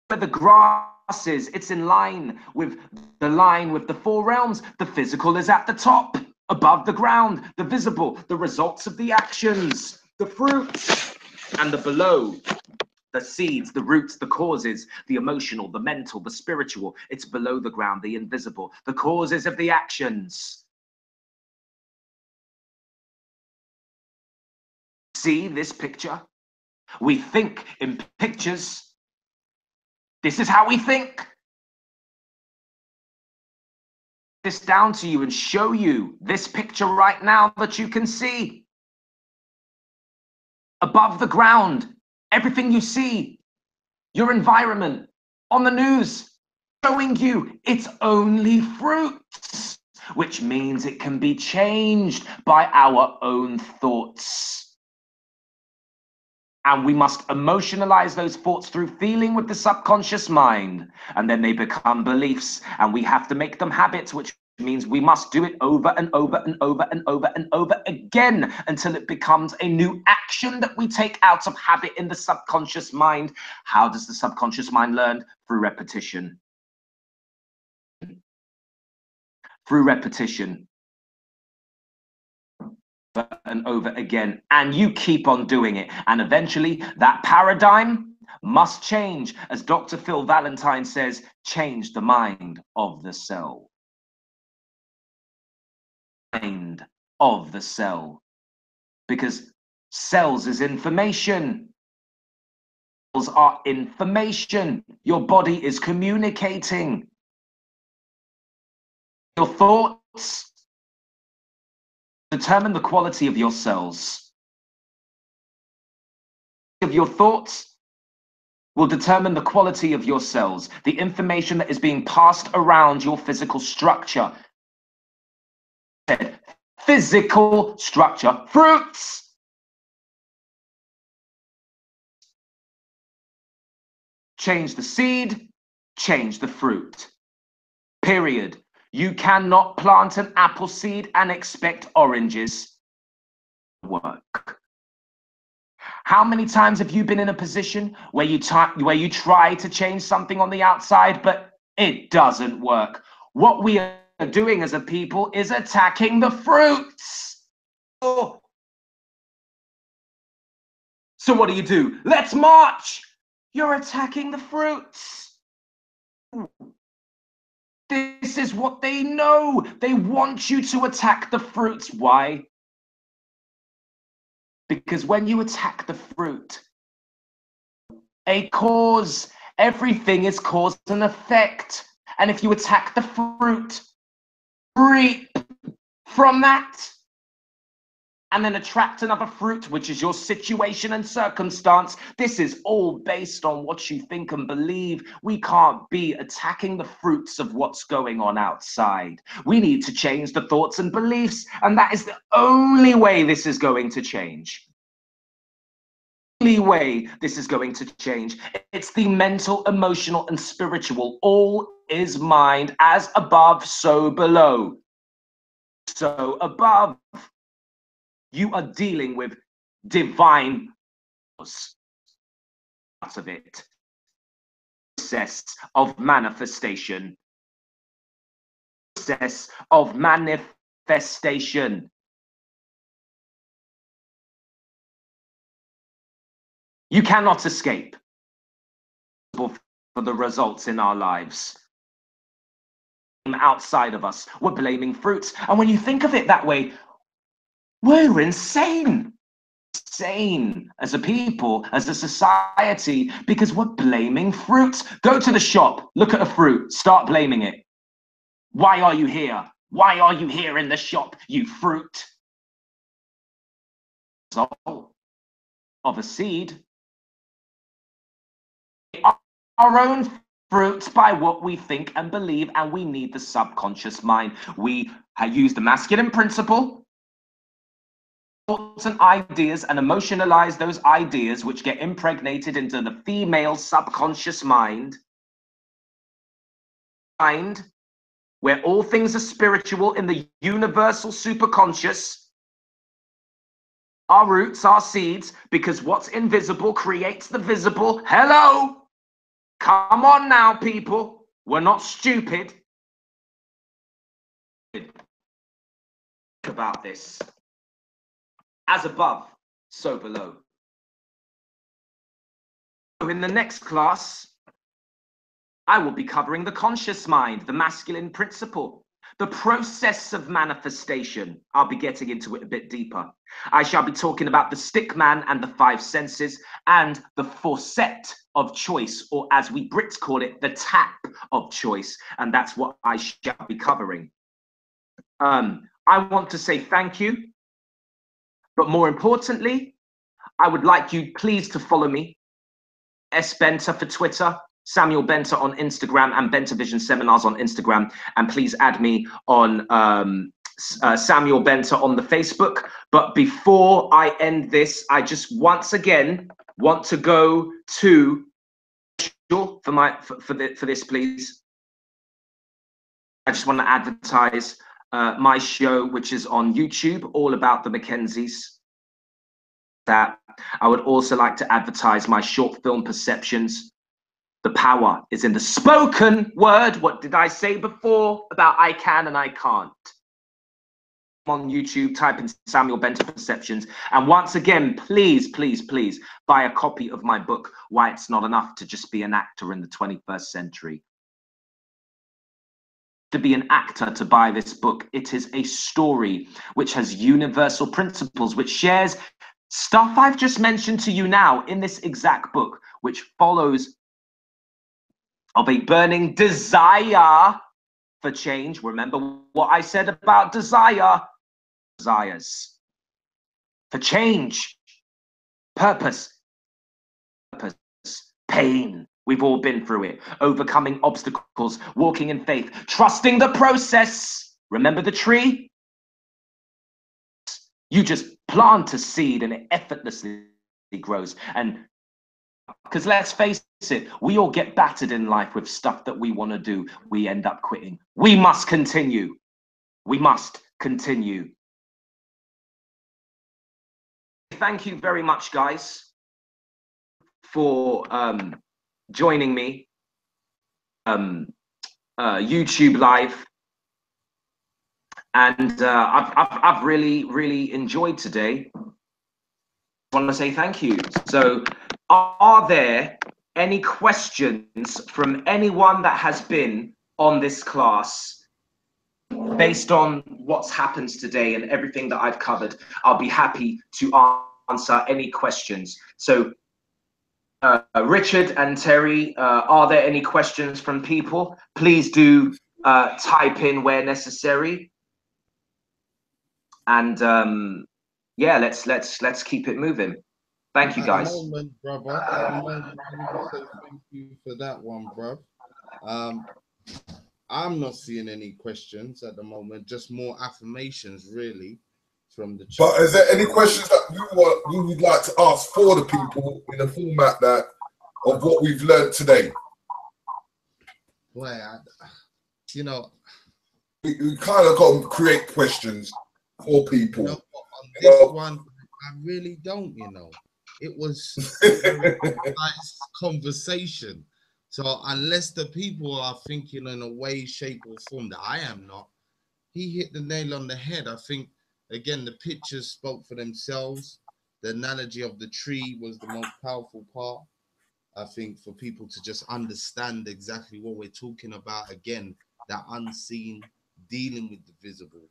Where the grass is, it's in line with the four realms. The physical is at the top, above the ground, the visible, the results of the actions, the fruits, and the below, the seeds, the roots, the causes, the emotional, the mental, the spiritual. It's below the ground, the invisible, the causes of the actions. See this picture? We think in pictures. This is how we think. This down to you and show you this picture right now that you can see. Above the ground, everything you see, your environment, on the news, showing you it's only fruits, which means it can be changed by our own thoughts. And we must emotionalize those thoughts through feeling with the subconscious mind. And then they become beliefs. And we have to make them habits, which means we must do it over and over and over and over and over again until it becomes a new action that we take out of habit in the subconscious mind. How does the subconscious mind learn? Through repetition. Through repetition. and over again, and you keep on doing it, and eventually that paradigm must change. As Dr. Phil Valentine says, change the mind of the cell. Mind of the cell, because cells is information. Cells are information. Your body is communicating. Your thoughts determine the quality of your cells. Of your thoughts will determine the quality of your cells, the information that is being passed around your physical structure. Physical structure. Fruits. Change the seed, change the fruit. Period. You cannot plant an apple seed and expect oranges to work. How many times have you been in a position where you try to change something on the outside, but it doesn't work? What we are doing as a people is attacking the fruits. So what do? Let's march. You're attacking the fruits. This is what they know. They want you to attack the fruits. Why? Because when you attack the fruit, a cause, everything is cause and effect. And if you attack the fruit, reap from that, and then attract another fruit, which is your situation and circumstance. This is all based on what you think and believe. We can't be attacking the fruits of what's going on outside. We need to change the thoughts and beliefs, and that is the only way this is going to change. Only way this is going to change. It's the mental, emotional, and spiritual. All is mind, as above, so below. So above, you are dealing with divine force out of it. Process of manifestation. Process of manifestation. You cannot escape for the results in our lives. Outside of us, we're blaming fruits. And when you think of it that way, we're insane. Insane as a people, as a society, because we're blaming fruits. Go to the shop, look at a fruit, start blaming it. Why are you here? Why are you here in the shop, you fruit? Result of a seed. Our own fruits by what we think and believe, and we need the subconscious mind. We use the masculine principle, thoughts and ideas, and emotionalize those ideas, which get impregnated into the female subconscious mind, where all things are spiritual in the universal superconscious. Our roots, our seeds, because what's invisible creates the visible. Hello, come on now, people. We're not stupid. Think about this. As above, so below. In the next class, I will be covering the conscious mind, the masculine principle, the process of manifestation. I'll be getting into it a bit deeper. I shall be talking about the stick man and the five senses and the facet of choice, or as we Brits call it, the tap of choice. And that's what I shall be covering. I want to say thank you. But more importantly, I would like you please to follow me, BENTA for Twitter, Samuel BENTA on Instagram, and BENTA Vision Seminars on Instagram. And please add me on Samuel BENTA on the Facebook. But before I end this, I just once again want to go to for this, please. I just want to advertise my show, which is on YouTube, all about the Mackenzies. That I would also like to advertise my short film Perceptions. The power is in the spoken word. What did I say before about I can and I can't? on YouTube, type in Samuel Benta Perceptions. And once again, please, please, please buy a copy of my book, Why It's Not Enough to Just Be an Actor in the 21st Century. To be an actor to buy this book. It is a story which has universal principles, which shares stuff I've just mentioned to you now in this exact book, which follows of a burning desire for change. Remember what I said about desires for change, purpose, pain. We've all been through it. Overcoming obstacles, walking in faith, trusting the process. Remember the tree? You just plant a seed and it effortlessly grows. And because let's face it, we all get battered in life with stuff that we want to do. We end up quitting. We must continue. We must continue. Thank you very much, guys, for joining me. YouTube live. And I've really enjoyed today. I want to say thank you. So are there any questions from anyone that has been on this class based on what's happened today and everything that I've covered? I'll be happy to answer any questions. So Richard and Terry, are there any questions from people? Please do type in where necessary. And yeah, let's keep it moving. Thank you, guys. At the moment, brother, at the moment, let me just say thank you for that one, bro. I'm not seeing any questions at the moment, just more affirmations, really, from the chat. But is there any questions that you would like to ask for the people in a format that of what we've learned today? Well, you know, we kind of got to create questions for people. You know, on this one, I really don't, you know. It was a nice conversation. So unless the people are thinking in a way, shape, or form that I am not, he hit the nail on the head. I think, again, the pictures spoke for themselves. The analogy of the tree was the most powerful part. I think for people to just understand exactly what we're talking about, again, that unseen, dealing with the visible,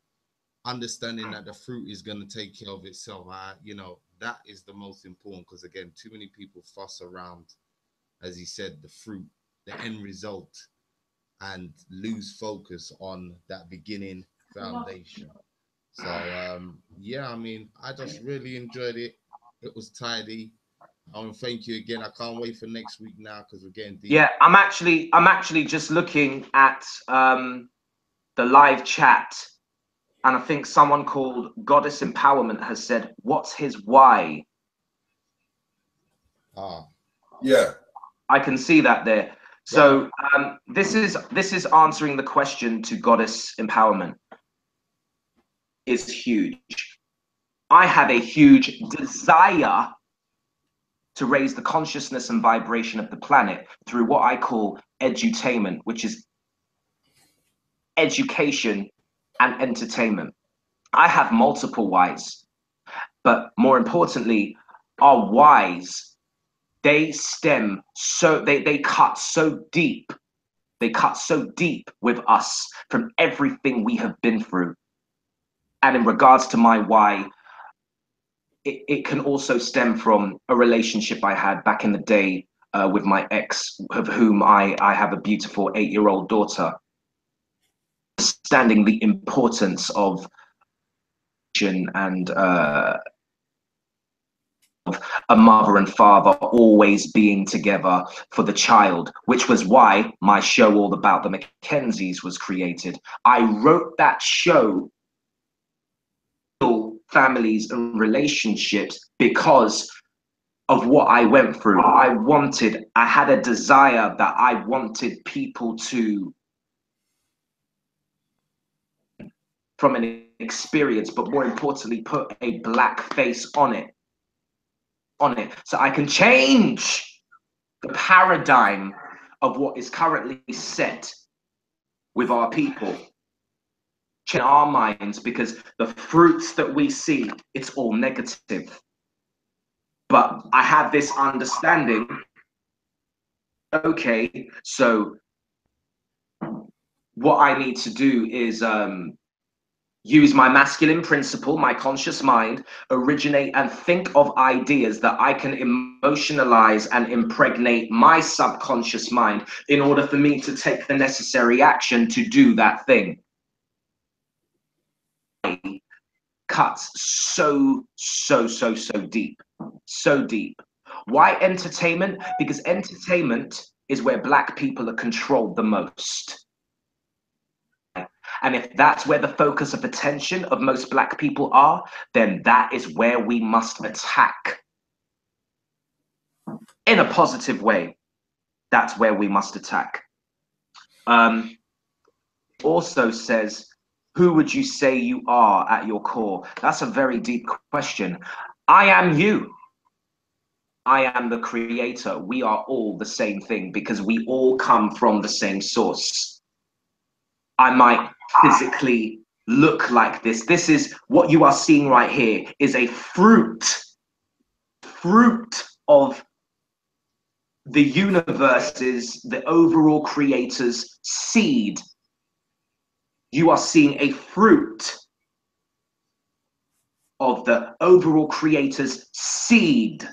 understanding that the fruit is going to take care of itself. You know, that is the most important, because again, too many people fuss around, as he said, the fruit, the end result, and lose focus on that beginning foundation. So yeah, I mean, I just really enjoyed it. It was tidy. Thank you again. I can't wait for next week now, because we're getting deep. Yeah, I'm actually just looking at the live chat. And I think someone called Goddess Empowerment has said, what's his why? Yeah. I can see that there. So this is answering the question to Goddess Empowerment. Is huge. I have a huge desire to raise the consciousness and vibration of the planet through what I call edutainment, which is education and entertainment. I have multiple whys, but more importantly, our whys, they stem so they cut so deep. They cut so deep with us from everything we have been through. And in regards to my why, it can also stem from a relationship I had back in the day with my ex, of whom I have a beautiful 8-year-old daughter. Understanding the importance of and a mother and father always being together for the child, which was why my show all about the Mackenzies was created. I wrote that show, families and relationships, because of what I went through. I had a desire that I wanted people to, from an experience, but more importantly, put a black face on it, so I can change the paradigm of what is currently set with our people. in our minds, because the fruits that we see, it's all negative. But I have this understanding, okay, so what I need to do is use my masculine principle, my conscious mind, originate and think of ideas that I can emotionalize and impregnate my subconscious mind in order for me to take the necessary action to do that thing. Cuts so deep, so deep. Why entertainment? Because entertainment is where Black people are controlled the most. And if that's where the focus of attention of most Black people are, then that is where we must attack. In a positive way, that's where we must attack. Also says, who would you say you are at your core? That's a very deep question. I am you. I am the creator. We are all the same thing because we all come from the same source. I might physically look like this. This is what you are seeing right here is a fruit of the universe's, the overall creator's seed. You are seeing a fruit of the overall creator's seed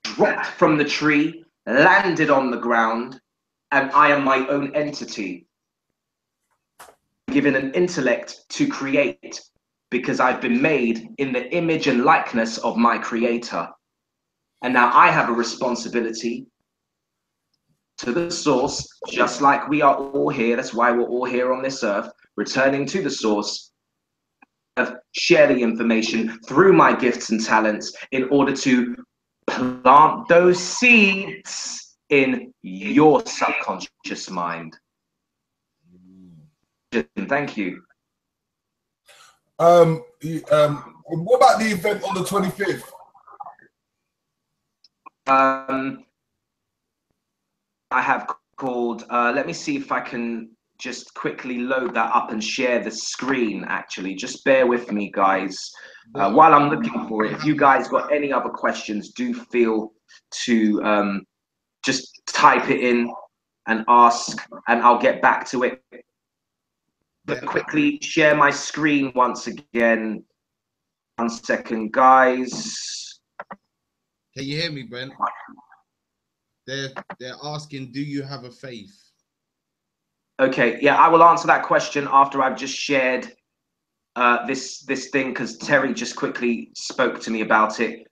dropped from the tree, landed on the ground, and I am my own entity, given an intellect to create because I've been made in the image and likeness of my creator. And now I have a responsibility to the source, just like we are all here. That's why we're all here on this earth, returning to the source, share the information through my gifts and talents in order to plant those seeds in your subconscious mind. Thank you. What about the event on the 25th? I have called, let me see if I can just quickly load that up and share the screen, actually. Just bear with me, guys. While I'm looking for it, if you guys got any other questions, do feel to just type it in and ask, and I'll get back to it. But quickly share my screen once again. 1 second, guys. Can you hear me, Brent? They're asking, do you have a faith? Okay, yeah, I will answer that question after I've just shared this thing, because Terry just quickly spoke to me about it.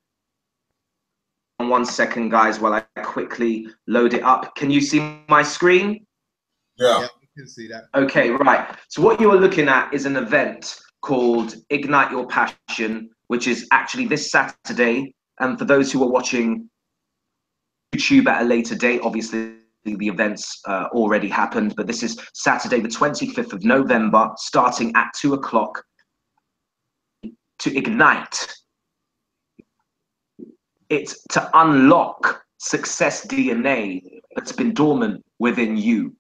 1 second, guys, while I quickly load it up. Can you see my screen? Yeah. Can see that. Okay, right. So what you are looking at is an event called Ignite Your Passion, which is actually this Saturday. And for those who are watching YouTube at a later date, obviously the events already happened, but this is Saturday, the 25th of November, starting at 2 o'clock to ignite. It's to unlock success DNA that's been dormant within you.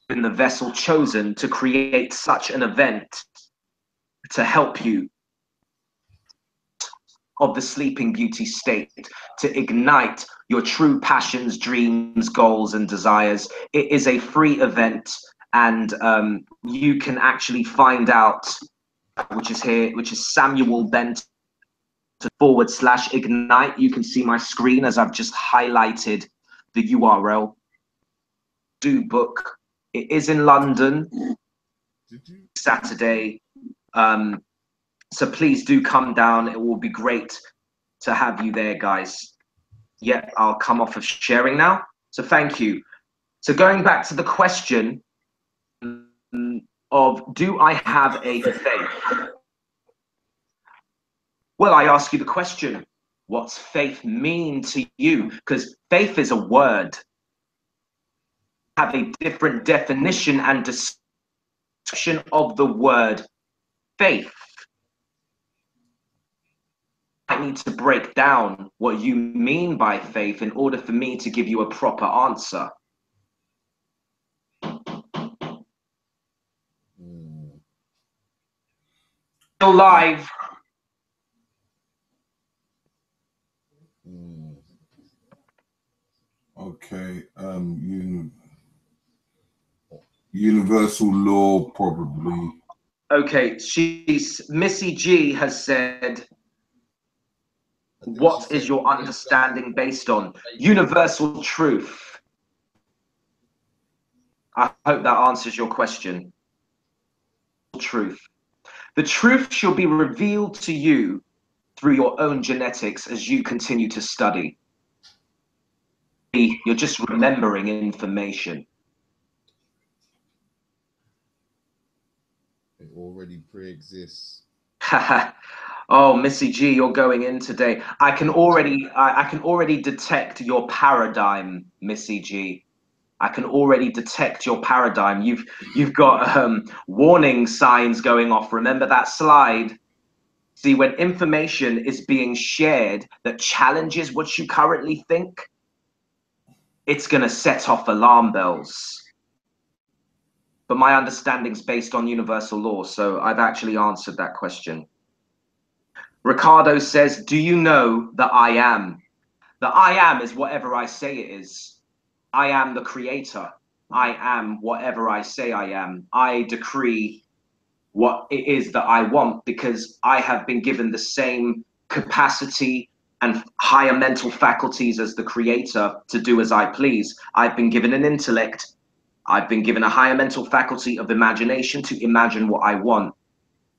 Been the vessel chosen to create such an event to help you of the sleeping beauty state, to ignite your true passions, dreams, goals, and desires. It is a free event, and you can actually find out, which is here, which is Samuel BENTA /ignite. You can see my screen as I've just highlighted the URL. Do book. It is in London, Saturday. So please do come down. It will be great to have you there, guys. Yep, I'll come off of sharing now. So thank you. So going back to the question of, do I have a faith? Well, I ask you the question, what's faith mean to you? Because faith is a word. Have a different definition and description of the word faith. I need to break down what you mean by faith in order for me to give you a proper answer. Still live. Okay. Universal law, probably. Okay, Missy G has said, what is your understanding based on? Universal truth. I hope that answers your question. Truth. The truth shall be revealed to you through your own genetics as you continue to study. You're just remembering information. It already pre-exists. Oh, Missy G, you're going in today. I can already detect your paradigm, Missy G. I can already detect your paradigm. You've got warning signs going off. Remember that slide? See, when information is being shared that challenges what you currently think, it's going to set off alarm bells. But my understanding's based on universal law, so I've actually answered that question. Ricardo says, do you know the I am? The I am is whatever I say it is. I am the creator. I am whatever I say I am. I decree what it is that I want because I have been given the same capacity and higher mental faculties as the creator to do as I please. I've been given an intellect. I've been given a higher mental faculty of imagination to imagine what I want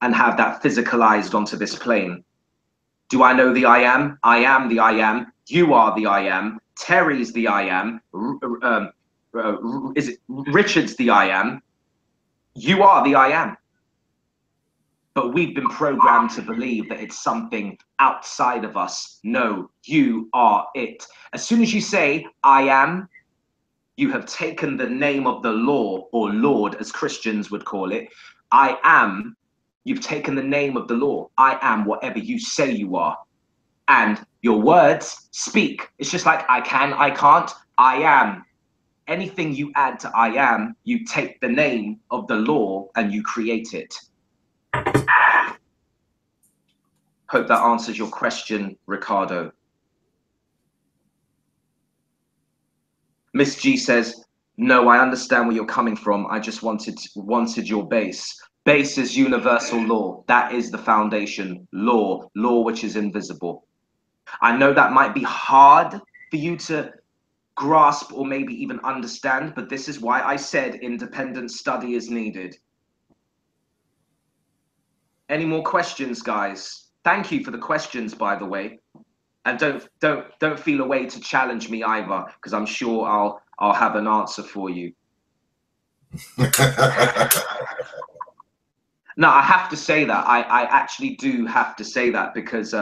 and have that physicalized onto this plane. Do I know the I am? I am the I am. You are the I am. Terry's the I am. Is it Richard's the I am? You are the I am. But we've been programmed to believe that it's something outside of us. No, you are it. As soon as you say, I am, you have taken the name of the law, or Lord, as Christians would call it. I am, you've taken the name of the law. I am whatever you say you are. And your words speak. It's just like I can, I can't, I am. Anything you add to I am, you take the name of the law and you create it. Hope that answers your question, Ricardo. Miss G says, no, I understand where you're coming from. I just wanted your base. Base is universal law. That is the foundation. Law which is invisible. I know that might be hard for you to grasp or maybe even understand, but this is why I said independent study is needed. Any more questions, guys? Thank you for the questions, by the way. And don't feel a way to challenge me either, because I'm sure I'll have an answer for you. No, I have to say that. I actually do have to say that because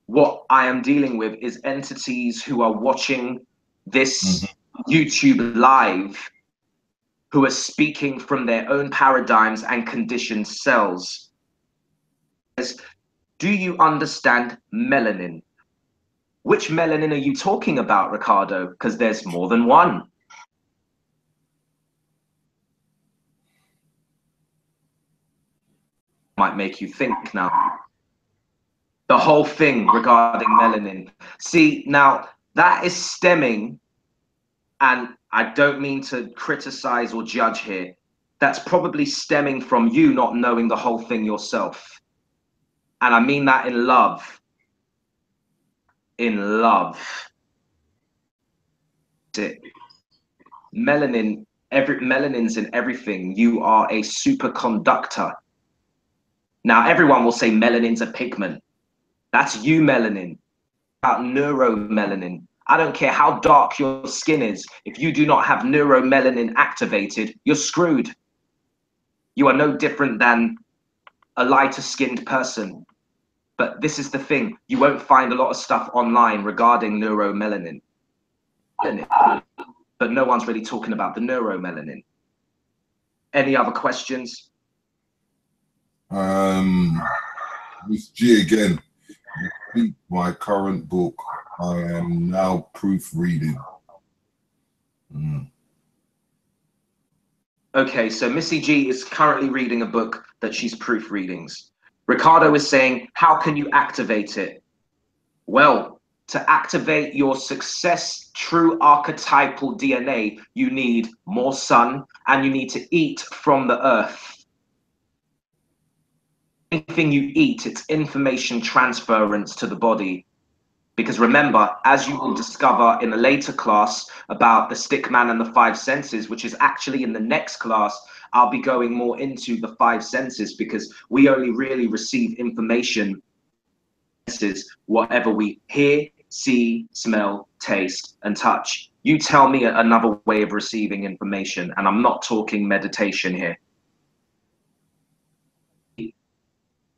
what I am dealing with is entities who are watching this YouTube live, who are speaking from their own paradigms and conditioned cells. Do you understand melanin? Which melanin are you talking about, Ricardo? Because there's more than one. Might make you think now. The whole thing regarding melanin. See, now that is stemming, and I don't mean to criticize or judge here, that's probably stemming from you not knowing the whole thing yourself. And I mean that in love. In love. Melanin's in everything. You are a superconductor. Now everyone will say melanin's a pigment. That's you, melanin. About neuromelanin. I don't care how dark your skin is. If you do not have neuromelanin activated, you're screwed. You are no different than a lighter skinned person. But this is the thing. You won't find a lot of stuff online regarding neuromelanin. But no one's really talking about the neuromelanin. Any other questions? Miss G again. Repeat my current book. I am now proofreading. Okay, so Missy G is currently reading a book that she's proofreading. Ricardo is saying, how can you activate it? Well, to activate your success true archetypal DNA, you need more sun and you need to eat from the earth. Anything you eat, it's information transference to the body. Because remember, as you will discover in a later class about the stick man and the five senses, which is actually in the next class, I'll be going more into the five senses, because we only really receive information, whatever we hear, see, smell, taste, and touch. You tell me another way of receiving information, and I'm not talking meditation here.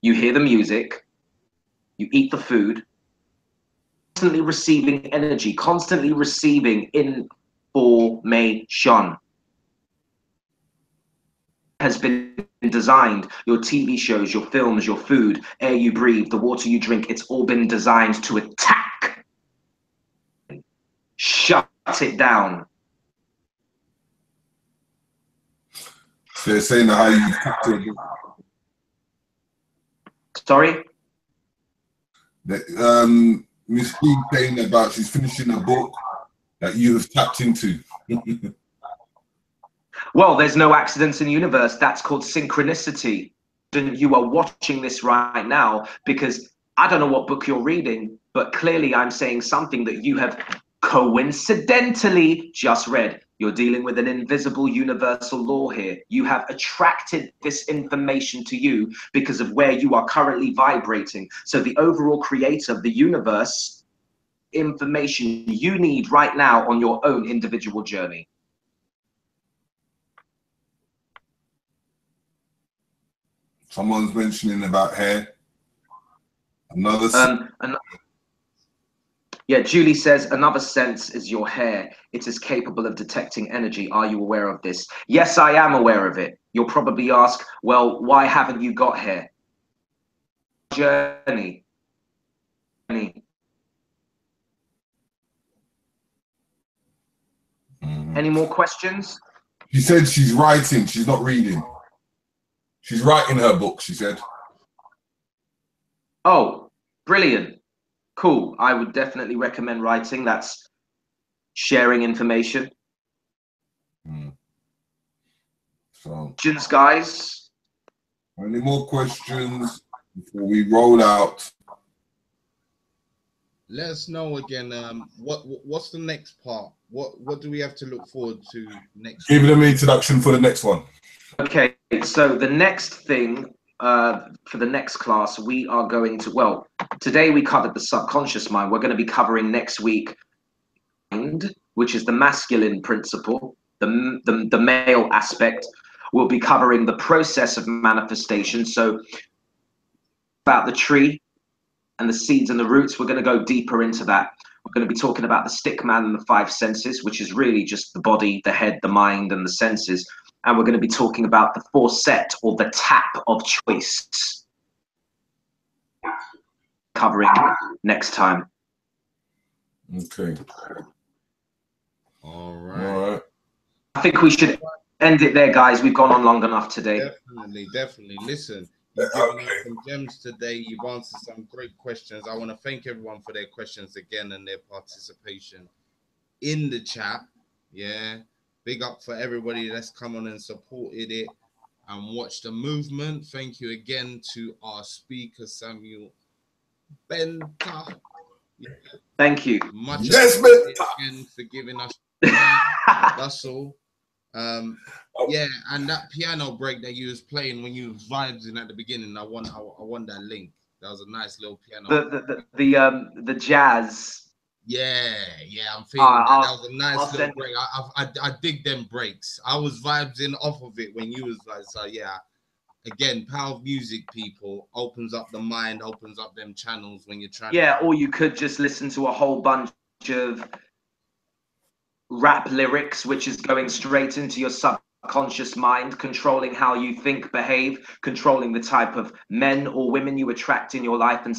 You hear the music, you eat the food, constantly receiving energy, constantly receiving information. Has been designed, your TV shows, your films, your food, air you breathe, the water you drink, it's all been designed to attack. Shut it down. So they're saying how you tapped it. Sorry? Miss B saying about she's finishing a book that you have tapped into. Well, there's no accidents in the universe. That's called synchronicity. And you are watching this right now because I don't know what book you're reading, but clearly I'm saying something that you have coincidentally just read. You're dealing with an invisible universal law here. You have attracted this information to you because of where you are currently vibrating. So the overall creator of the universe, information you need right now on your own individual journey. Someone's mentioning about hair. Another. Yeah, Julie says, another sense is your hair. It is capable of detecting energy. Are you aware of this? Yes, I am aware of it. You'll probably ask, well, why haven't you got hair? Journey. Any more questions? She said she's writing, she's not reading. She's writing her book, she said. Oh, brilliant. Cool. I would definitely recommend writing. That's sharing information. So, questions, guys? any more questions before we roll out? Let us know again. What's the next part? What do we have to look forward to next? Give them an introduction for the next one. Okay, so the next thing for the next class, we are going to, well, today we covered the subconscious mind. We're going to be covering next week, which is the masculine principle, the male aspect. We'll be covering the process of manifestation. So about the tree and the seeds and the roots, we're going to go deeper into that. We're going to be talking about the stick man and the five senses, which is really just the body, the head, the mind, and the senses. And we're going to be talking about the four set or the tap of choice. Covering next time. Okay. All right. I think we should end it there, guys. We've gone on long enough today. Definitely. Listen, you've given us some gems today. You've answered some great questions. I want to thank everyone for their questions again and their participation in the chat. Yeah. Big up for everybody that's come on and supported it and watched the movement. Thank you again to our speaker, Samuel BENTA. Yeah. Thank you. Much again for giving us. That's all. Yeah, and that piano break that you was playing when you was vibing at the beginning, I want that link. That was a nice little piano. The jazz. Yeah, I'm feeling that. That was a nice little break. I dig them breaks. I was vibing off of it when you was like, so yeah. Again, power of music, people, opens up the mind, opens up them channels when you're trying. Yeah, or you could just listen to a whole bunch of rap lyrics, which is going straight into your subconscious mind, controlling how you think, behave, controlling the type of men or women you attract in your life and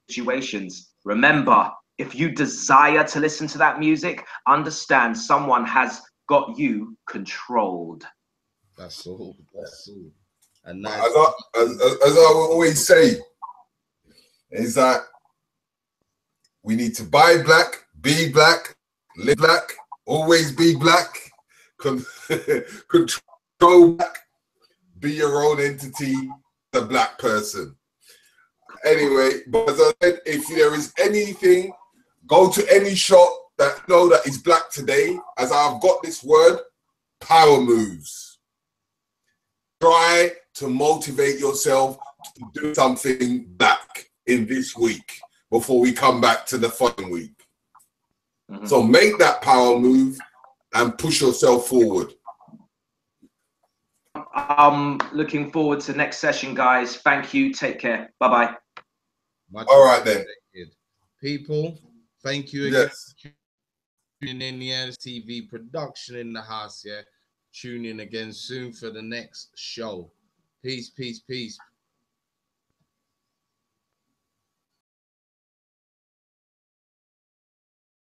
situations. Remember, if you desire to listen to that music, understand someone has got you controlled. That's all. And as I always say, is that we need to buy black, be black, live black, always be black, control black, be your own entity, a black person. Anyway, but as I said, if there is anything, go to any shop that know that is black today, as I've got this word, power moves. Try to motivate yourself to do something black in this week before we come back to the following week. So make that power move and push yourself forward. I'm looking forward to next session, guys. Thank you. Take care. Bye-bye. All right, then. People, thank you again for tuning in the NSTV production in the house, yeah? Tune in again soon for the next show. Peace, peace, peace.